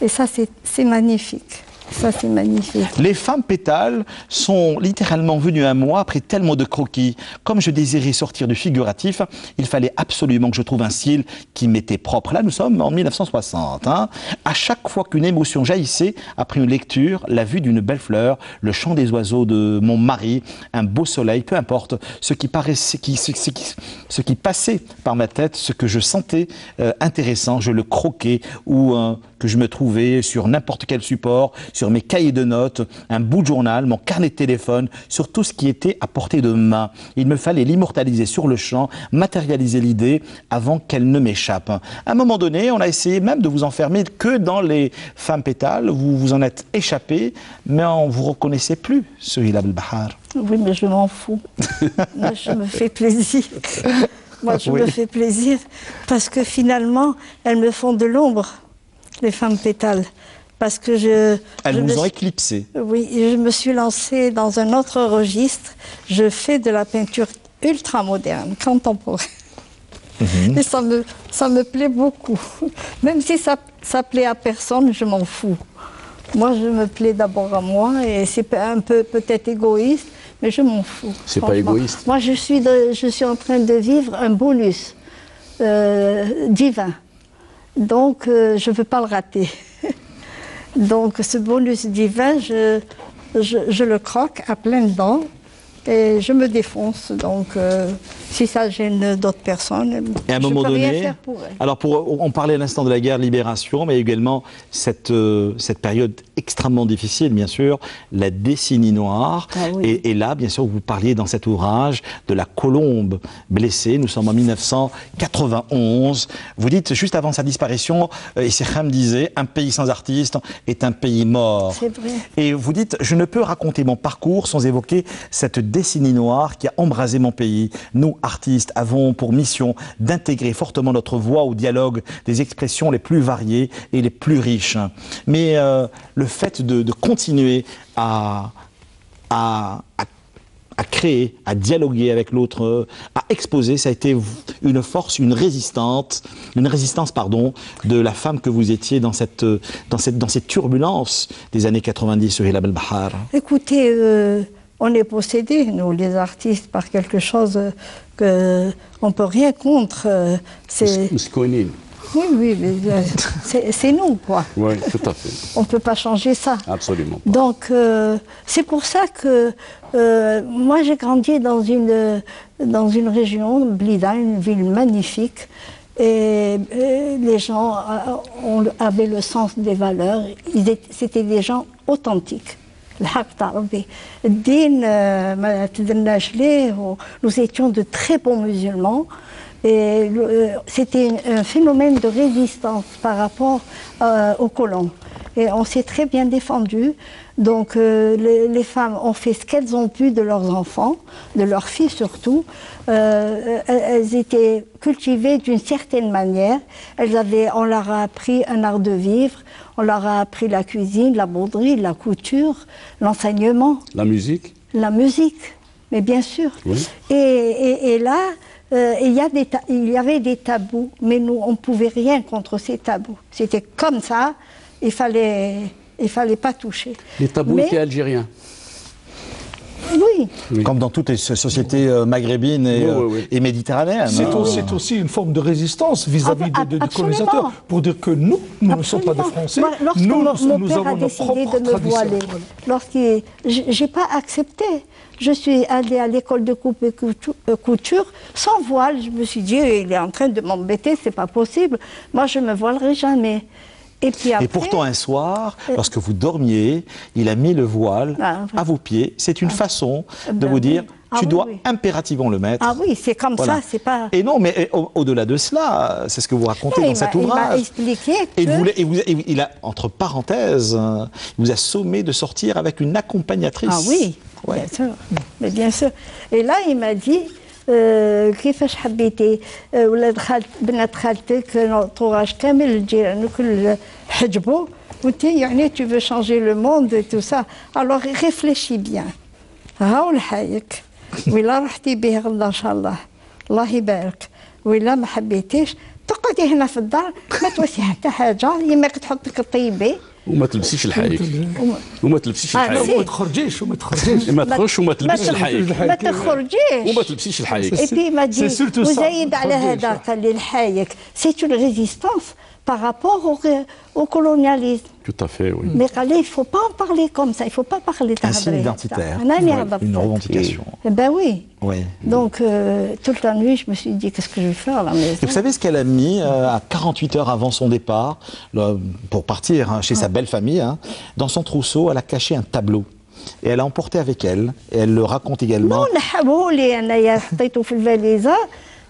Et ça, c'est magnifique. Ça, c'est magnifique. Les femmes pétales sont littéralement venues à moi après tellement de croquis. Comme je désirais sortir du figuratif, il fallait absolument que je trouve un style qui m'était propre. Là, nous sommes en 1960. À chaque fois qu'une émotion jaillissait, après une lecture, la vue d'une belle fleur, le chant des oiseaux de mon mari, un beau soleil, peu importe, ce qui passait par ma tête, ce que je sentais intéressant, je le croquais ou que je me trouvais sur n'importe quel support, sur mes cahiers de notes, un bout de journal, mon carnet de téléphone, sur tout ce qui était à portée de main. Il me fallait l'immortaliser sur le champ, matérialiser l'idée avant qu'elle ne m'échappe. À un moment donné, on a essayé même de vous enfermer que dans les femmes pétales. Vous vous en êtes échappé, mais on ne vous reconnaissait plus, Souheila Belbahar. Oui, mais je m'en fous. Moi, je me fais plaisir. Moi, je me fais plaisir parce que finalement, elles me font de l'ombre, les femmes pétales. Parce que elles vous ont éclipsé. Oui, je me suis lancée dans un autre registre. Je fais de la peinture ultra moderne, contemporaine. Et ça me plaît beaucoup. Même si ça plaît à personne, je m'en fous. Moi, je me plais d'abord à moi et c'est un peu peut-être égoïste, mais je m'en fous. C'est pas égoïste. Moi, je suis en train de vivre un bonus divin. Donc, je ne veux pas le rater. Donc, ce bonus divin, je le croque à pleines dents et je me défonce. Donc, si ça gêne d'autres personnes, et à un moment donné, rien faire pour elles. Alors, on parlait à l'instant de la guerre de libération, mais également cette période extrêmement difficile, bien sûr, la décennie noire. Ah oui. Et là, bien sûr, vous parliez dans cet ouvrage de la colombe blessée. Nous sommes en 1991. Vous dites, juste avant sa disparition, Issekham disait, un pays sans artiste est un pays mort. C'est vrai. Et vous dites, je ne peux raconter mon parcours sans évoquer cette décennie noire qui a embrasé mon pays. Nous, artistes, avons pour mission d'intégrer fortement notre voix au dialogue des expressions les plus variées et les plus riches. Mais le fait de continuer à créer, à dialoguer avec l'autre, à exposer, ça a été une force, une résistance, de la femme que vous étiez dans ces turbulences des années 90, Souheila Belbahar. Écoutez, on est possédés, nous, les artistes, par quelque chose qu'on ne peut rien contre. C'est oui, mais c'est nous, quoi. Oui, tout à fait. On ne peut pas changer ça. Absolument pas. Donc, c'est pour ça que moi, j'ai grandi dans une région, Blida, une ville magnifique, et les gens avaient le sens des valeurs. C'était des gens authentiques. Nous étions de très bons musulmans. Et c'était un phénomène de résistance par rapport aux colons. Et on s'est très bien défendu. Donc les femmes ont fait ce qu'elles ont pu de leurs enfants, de leurs filles surtout. Elles étaient cultivées d'une certaine manière. On leur a appris un art de vivre, on leur a appris la cuisine, la broderie, la couture, l'enseignement. La musique. La musique, mais bien sûr. Oui. Et là, il y avait des tabous, mais nous, on ne pouvait rien contre ces tabous. C'était comme ça, il fallait pas toucher. Les tabous étaient algériens. Oui. Comme dans toutes les sociétés maghrébines et méditerranéennes. C'est aussi une forme de résistance vis-à-vis du colonisateur, pour dire que nous ne sommes pas des Français. Lorsque mon père a décidé de me voiler, j'ai pas accepté. Je suis allée à l'école de coupe et couture sans voile. Je me suis dit, il est en train de m'embêter, c'est pas possible. Moi, je me voilerai jamais. Et puis après, et pourtant, un soir, lorsque vous dormiez, il a mis le voile à vos pieds. C'est une façon de vous dire, tu dois impérativement le mettre. Ah oui, c'est comme ça, c'est pas... Et non, mais au-delà de cela, c'est ce que vous racontez dans cet ouvrage. Il m'a expliqué que... Et il a, entre parenthèses, il vous a sommé de sortir avec une accompagnatrice. Ah oui, bien sûr. Mais bien sûr. Et là, il m'a dit... كيفاش حبيتي ولاد بنات خالتك l'entourage كامل الجيران الكل حجبوا وانت يعني tu veux changer le monde et tout ça alors réfléchis bien هاو الحايك ولا رحتي به غدا ان شاء الله الله يبارك ولا ما حبيتيش تقعدي هنا في الدار ما توسي حتى حاجه يماك تحطك الطيبه وما تلبسيش الحايك وما تلبسيش الحايك وما تخرجيش وما تخرجيش ما تخرجش وما تلبسش الحايك ما تخرجيش وما تلبسيش الحايك Et puis il m'a dit, C'est surtout ça. وزايد على هذا قال لي الحايك c'est une résistance par rapport au colonialisme. Tout à fait, oui. Mais قال لي il faut pas en parler comme ça, il faut pas parler Un signe تهضري. identitaire, أنا اللي هضرت. une revendication. Ben oui. Oui. Donc toute la nuit je me suis dit qu'est-ce que je vais faire à la maison. Et vous savez ce qu'elle a mis à 48 heures avant son départ, pour partir chez sa belle famille, dans son trousseau, elle a caché un tableau. Et elle a emporté avec elle, et elle le raconte également. Non, نحاوه لي أنايا حطيته في الفاليزة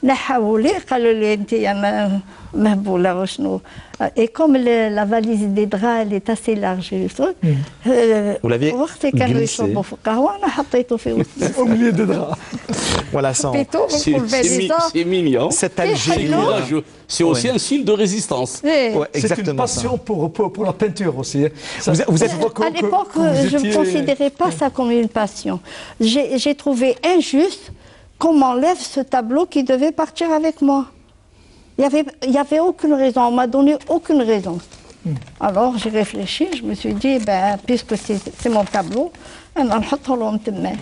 نحاوه لي قالوا لي أنت يا مهبولة وشنو. Et comme la valise des draps elle est assez large et tout, Vous l'aviez وقت كانوا glissé. يشربوا في القهوة أنا حطيته في وسط. Au milieu des draps. Voilà, sans حطيته في الفاليزة. C'est mignon. cet Et C'est Algérie. hello. courageux. C'est aussi un signe de résistance. إيه. Ouais, C'est une exactement ça. passion pour la peinture aussi. Ça, Vous êtes- ça se voit À l'époque, je ne étiez- considérais pas ça comme une passion. J'ai trouvé injuste qu'on m'enlève ce tableau qui devait partir avec moi. Il y avait aucune raison, on m'a donné aucune raison. Alors j'ai réfléchi, je me suis dit, ben, puisque c'est mon tableau, أنا نحطه لهم تما.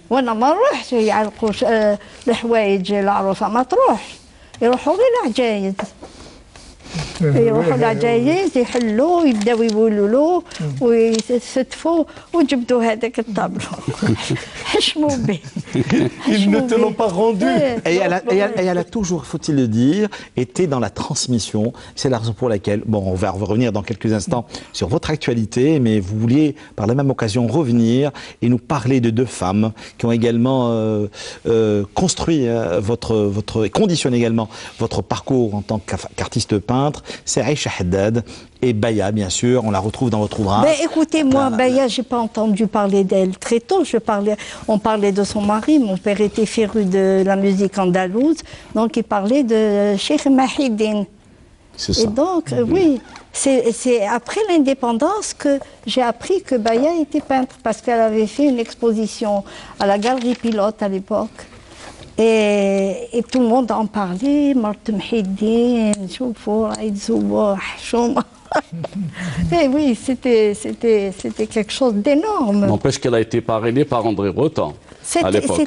وأنا ما نروحش يعلقوا الحوايج العروسة ما تروحش، يروحوا للعجايز. يروحوا للعجايز يحلوا يبداو يقولوا له ويستفوا وجبدوا هذاك الطابلو. حشموا به. Ils ne te l'ont pas rendu. Et elle a toujours, faut-il le dire, été dans la transmission. C'est la raison pour laquelle, bon, on va revenir dans quelques instants sur votre actualité, mais vous vouliez par la même occasion revenir et nous parler de deux femmes qui ont également construit et conditionné également votre parcours en tant qu'artiste peintre. C'est Aïcha Haddad et Baya, bien sûr. On la retrouve dans votre ouvrage. Ben, écoutez, moi, Baya, j'ai pas entendu parler d'elle très tôt. On parlait de son mari. Mon père était féru de la musique andalouse, donc il parlait de Cheikh Mahidine. C'est ça. Et donc, oui, c'est après l'indépendance que j'ai appris que Baya était peintre, parce qu'elle avait fait une exposition à la Galerie Pilote à l'époque. Et tout le monde en parlait, Marthe Mhidine, Choufou, Aïd Zoubour, Chouma. Et oui, c'était quelque chose d'énorme. N'empêche qu'elle a été parrainée par André Rotan à l'époque.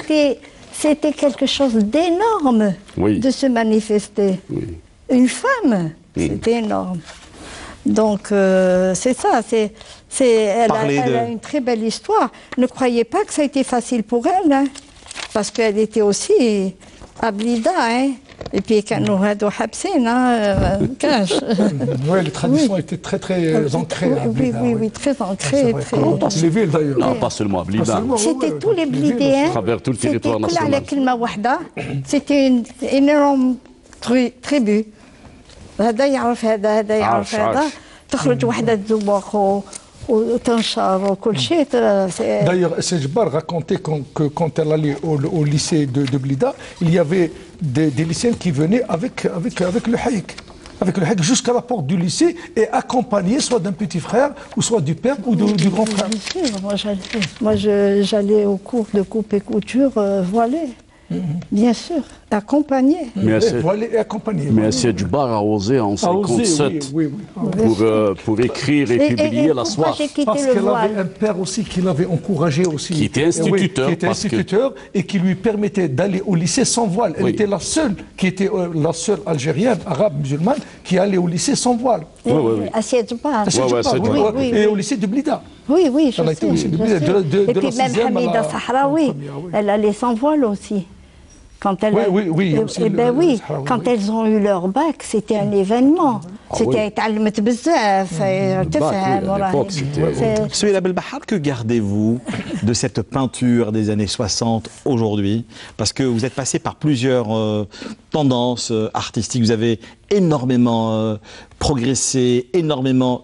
C'était quelque chose d'énorme Oui. de se manifester. Oui. Une femme, c'était énorme. Donc, c'est ça, elle a une très belle histoire. Ne croyez pas que ça a été facile pour elle, hein, parce qu'elle était aussi à Blida, hein. Et puis, quand nous avons habsé, cache. Oui, les traditions étaient très ancrées à Blida. Oui, très ancrées. Dans toutes les villes d'ailleurs. Non, pas seulement à Blida. C'était tous les Blidéens. À travers tout le territoire national. C'était une énorme tribu. هذا يعرف هذا يعرف هذا تخرج وحدة تزوق وتنشر وكل شيء. D'ailleurs, Sejbar racontait que quand elle allait au lycée de Blida, il y avait des lycéens qui venaient avec le haïk. Avec le haïk jusqu'à la porte du lycée et accompagnés soit d'un petit frère ou soit du père ou du grand frère. Moi, j'allais au cours de coupe et couture voilée. Bien sûr, accompagné. Mais c'est du bar à oser en 57 pour écrire et publier la soif. Parce qu'elle avait un père aussi qui l'avait encouragé aussi. Qui était instituteur. Qui était instituteur et qui lui permettait d'aller au lycée sans voile. Elle était la seule algérienne, arabe, musulmane, qui allait au lycée sans voile. Assiette pas. Et au lycée de Blida. Oui, je Elle a été au lycée de Blida. Et puis même Hamida Sahraoui, elle allait sans voile aussi. Quand elles, quand elles ont eu leur bac, c'était un événement. C'était تعلمت بزاف تفهم. Souheila Belbahar, que gardez-vous de cette peinture des années 60 aujourd'hui? Parce que vous êtes passé par plusieurs tendances artistiques, vous avez énormément progressé, énormément...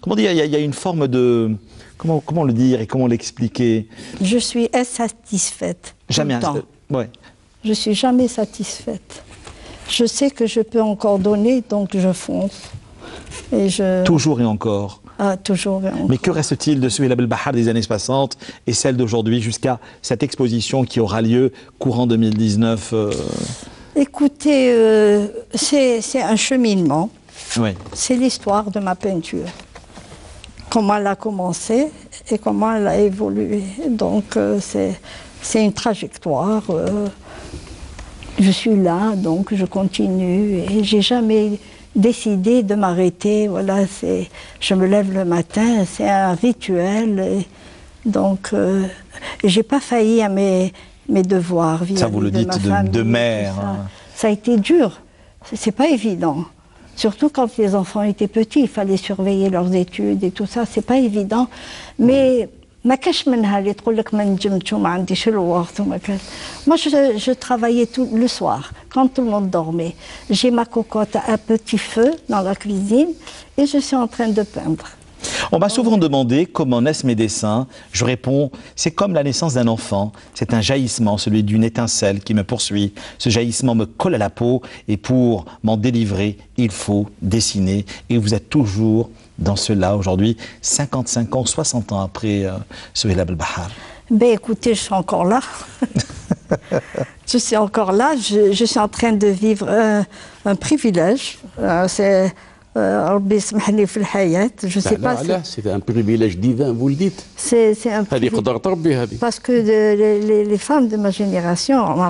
Comment dire, il y a une forme de... Comment le dire et comment l'expliquer? Je suis insatisfaite. Jamais. Ouais. Je ne suis jamais satisfaite. Je sais que je peux encore donner, donc je fonce. Et Toujours et encore. Toujours et encore. Mais que reste-t-il de Souheila Belbahar des années 60 et celle d'aujourd'hui jusqu'à cette exposition qui aura lieu courant 2019 Écoutez, c'est un cheminement. Oui. C'est l'histoire de ma peinture. comment elle a commencé et comment elle a évolué. Donc c'est une trajectoire. Je suis là, donc je continue et j'ai jamais décidé de m'arrêter. Voilà, je me lève le matin, c'est un rituel. Donc, j'ai pas failli à mes devoirs. Ça, vous le dites de mère. Ça a été dur. C'est pas évident. Surtout quand les enfants étaient petits, il fallait surveiller leurs études et tout ça. C'est pas évident. Mais moi, je travaillais tout le soir, quand tout le monde dormait. J'ai ma cocotte à un petit feu dans la cuisine et je suis en train de peindre. On m'a souvent demandé comment naissent mes dessins. Je réponds, c'est comme la naissance d'un enfant. C'est un jaillissement, celui d'une étincelle qui me poursuit. Ce jaillissement me colle à la peau et pour m'en délivrer, il faut dessiner. Et vous êtes toujours dans cela aujourd'hui, 55 ans, 60 ans après Souheila Belbahar. Ben écoutez, je suis encore là. Je suis encore là. Je suis en train de vivre un privilège. C'est je sais pas. C'est un privilège divin, vous le dites. C'est un privilège. Parce que les femmes de ma génération, mon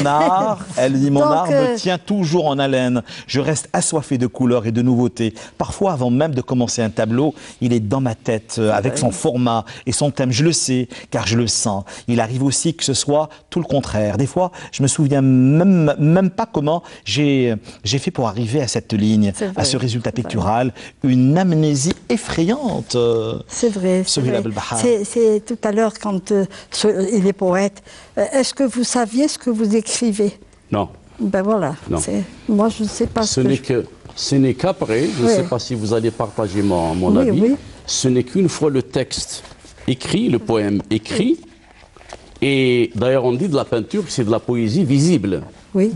art, elle dit, mon art me tient toujours en haleine. Je reste assoiffé de couleurs et de nouveautés. Parfois, avant même de commencer un tableau, il est dans ma tête, avec son format et son thème. Je le sais, car je le sens. Il arrive aussi que ce soit tout le contraire. Des fois, je me souviens même pas comment j'ai fait pour arriver à cette ligne, à ce résultat pictural. Une amnésie effrayante. C'est vrai. C'est tout à l'heure quand il est poète. Est-ce que vous saviez ce que vous écrivez? Non. Ben voilà. Moi, je ne sais pas ce n'est qu'après, je ne sais pas si vous allez partager mon avis, ce n'est qu'une fois le texte écrit, le poème écrit, et d'ailleurs on dit de la peinture que c'est de la poésie visible. Oui.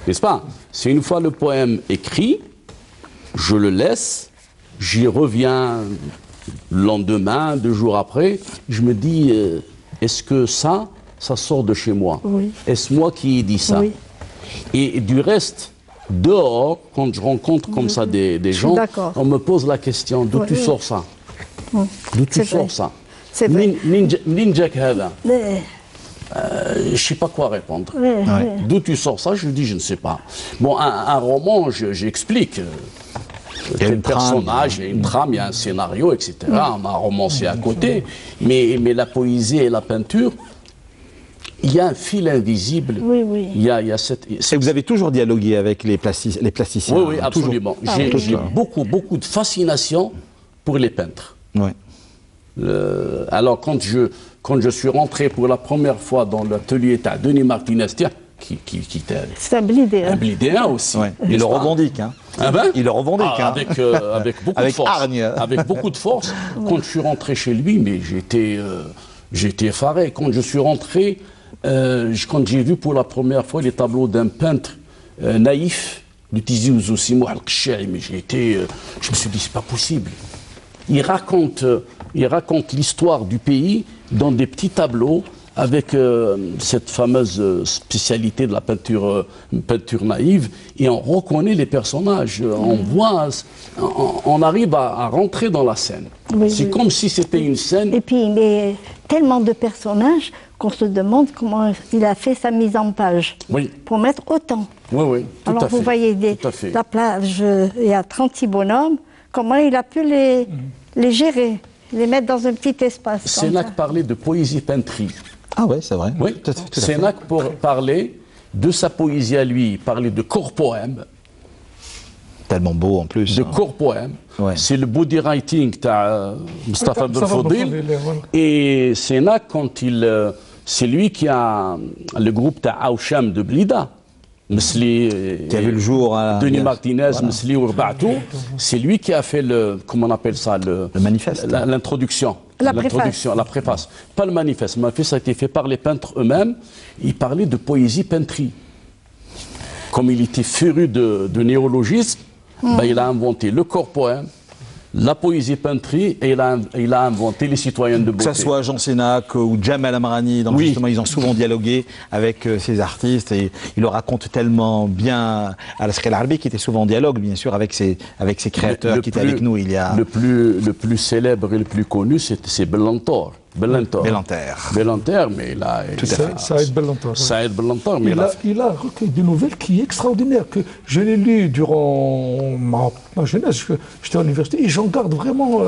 N'est-ce pas? C'est une fois le poème écrit, je le laisse, j'y reviens le lendemain, 2 jours après, je me dis... est-ce que ça sort de chez moi? Est-ce moi qui ai dit ça? Et du reste, dehors, quand je rencontre comme ça des gens, on me pose la question, d'où tu sors ça? D'où tu sors ça? Ninjak Hada. Je ne sais pas quoi répondre. D'où tu sors ça? Je dis, je ne sais pas. Bon, un roman, j'explique. Il y a un personnage, il y a une trame, il y a un scénario, etc. On a romancé à côté. Mais la poésie et la peinture, il y a un fil invisible. Il y a cette... Et vous avez toujours dialogué avec les plasticiens? Oui, absolument. J'ai beaucoup de fascination pour les peintres. Alors, quand je suis rentré pour la première fois dans l'atelier de Denis Martinez, c'est un blidéen. Un blidéen aussi. Il le revendique. Il le revendique. Avec beaucoup de force. Hargne. Avec beaucoup de force. Quand je suis rentré chez lui, mais j'étais effaré. Quand je suis rentré, quand j'ai vu pour la première fois les tableaux d'un peintre naïf, du Tizi Ouzou Simou Al-Kchaï, mais je me suis dit, c'est pas possible. Il raconte l'histoire du pays dans des petits tableaux, avec cette fameuse spécialité de la peinture naïve, et on reconnaît les personnages, on arrive à rentrer dans la scène. C'est comme si c'était une scène. Et puis il y a tellement de personnages qu'on se demande comment il a fait sa mise en page pour mettre autant. Alors vous voyez, la plage, il y a 36 bonhommes, comment il a pu les gérer, les mettre dans un petit espace. Sénac parlait de poésie-peinterie. Ah ouais, c'est vrai. Oui, Sénac parlait de sa poésie à lui, il parlait de court-poème. Tellement beau en plus. De court-poème. C'est le body writing de Mustafa Belfodil. Et Sénac, c'est lui qui a le groupe Aoucham de Blida. Qui a vu le jour à Denis Martinez, Mesli Ourbaatou, c'est lui qui a fait comment on appelle ça, le manifeste, l'introduction, la préface. Pas le manifeste. Le manifeste a été fait par les peintres eux-mêmes. Il parlait de poésie-peinterie. Comme il était féru de néologisme, il a inventé le corps-poème, La poésie peinture, et il a inventé les citoyens de beauté. Que ce soit Jean Sénac ou Jamal Amrani, donc justement, ils ont souvent dialogué avec ces artistes et il le raconte tellement bien. Al-Asqi Larbi, qui était souvent en dialogue, bien sûr, avec ses créateurs qui étaient avec nous il y a. Le plus célèbre et le plus connu, c'est Bellantor. Bellanter, mais il a... Tout à fait. Saïd Bellantor. Saïd Bellantor, mais il a un recueil de nouvelles qui est extraordinaire, que je l'ai lu durant ma jeunesse, j'étais à l'université, et j'en garde vraiment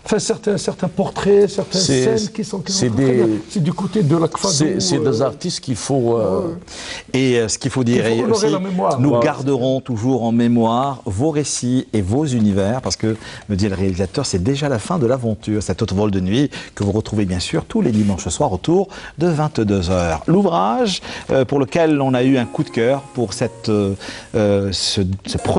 certains portraits, certaines scènes qui sont très bien. C'est du côté de la Kfadou. C'est des artistes qu'il faut... Et ce qu'il faut dire aussi, nous garderons toujours en mémoire vos récits et vos univers, parce que, me dit le réalisateur, c'est déjà la fin de l'aventure, cet autre vol de nuit que vous retrouvez bien sûr tous les dimanches soirs autour de 22 h. L'ouvrage pour lequel on a eu un coup de cœur pour ce projet.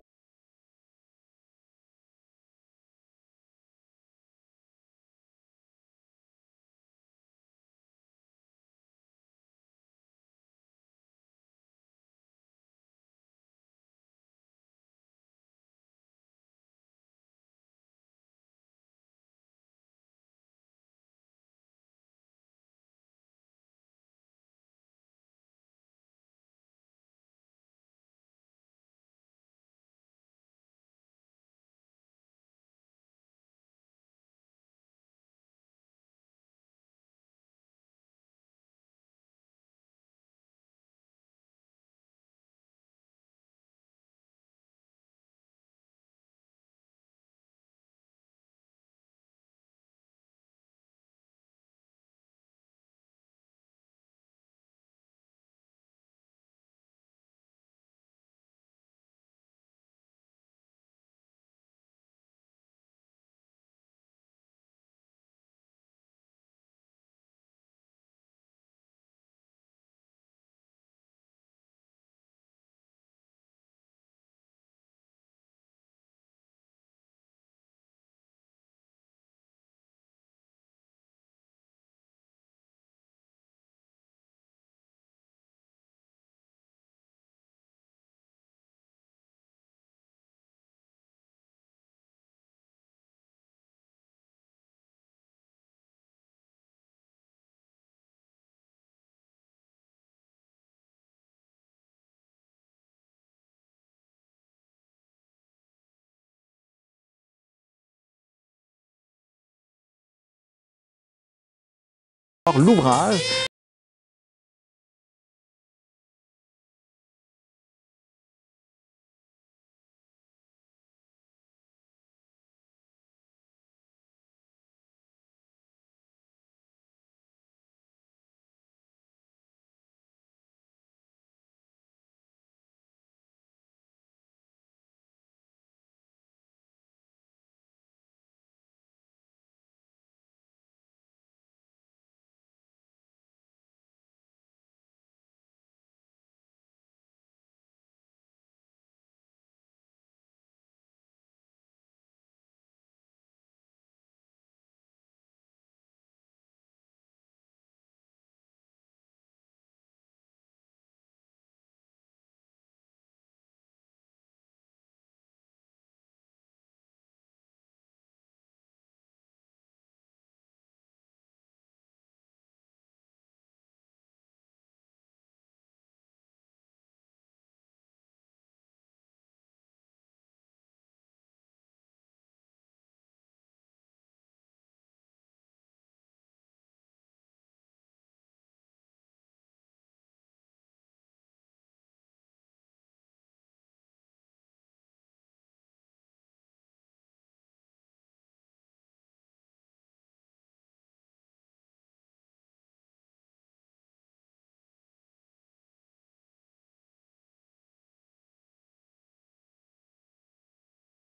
L'ouvrage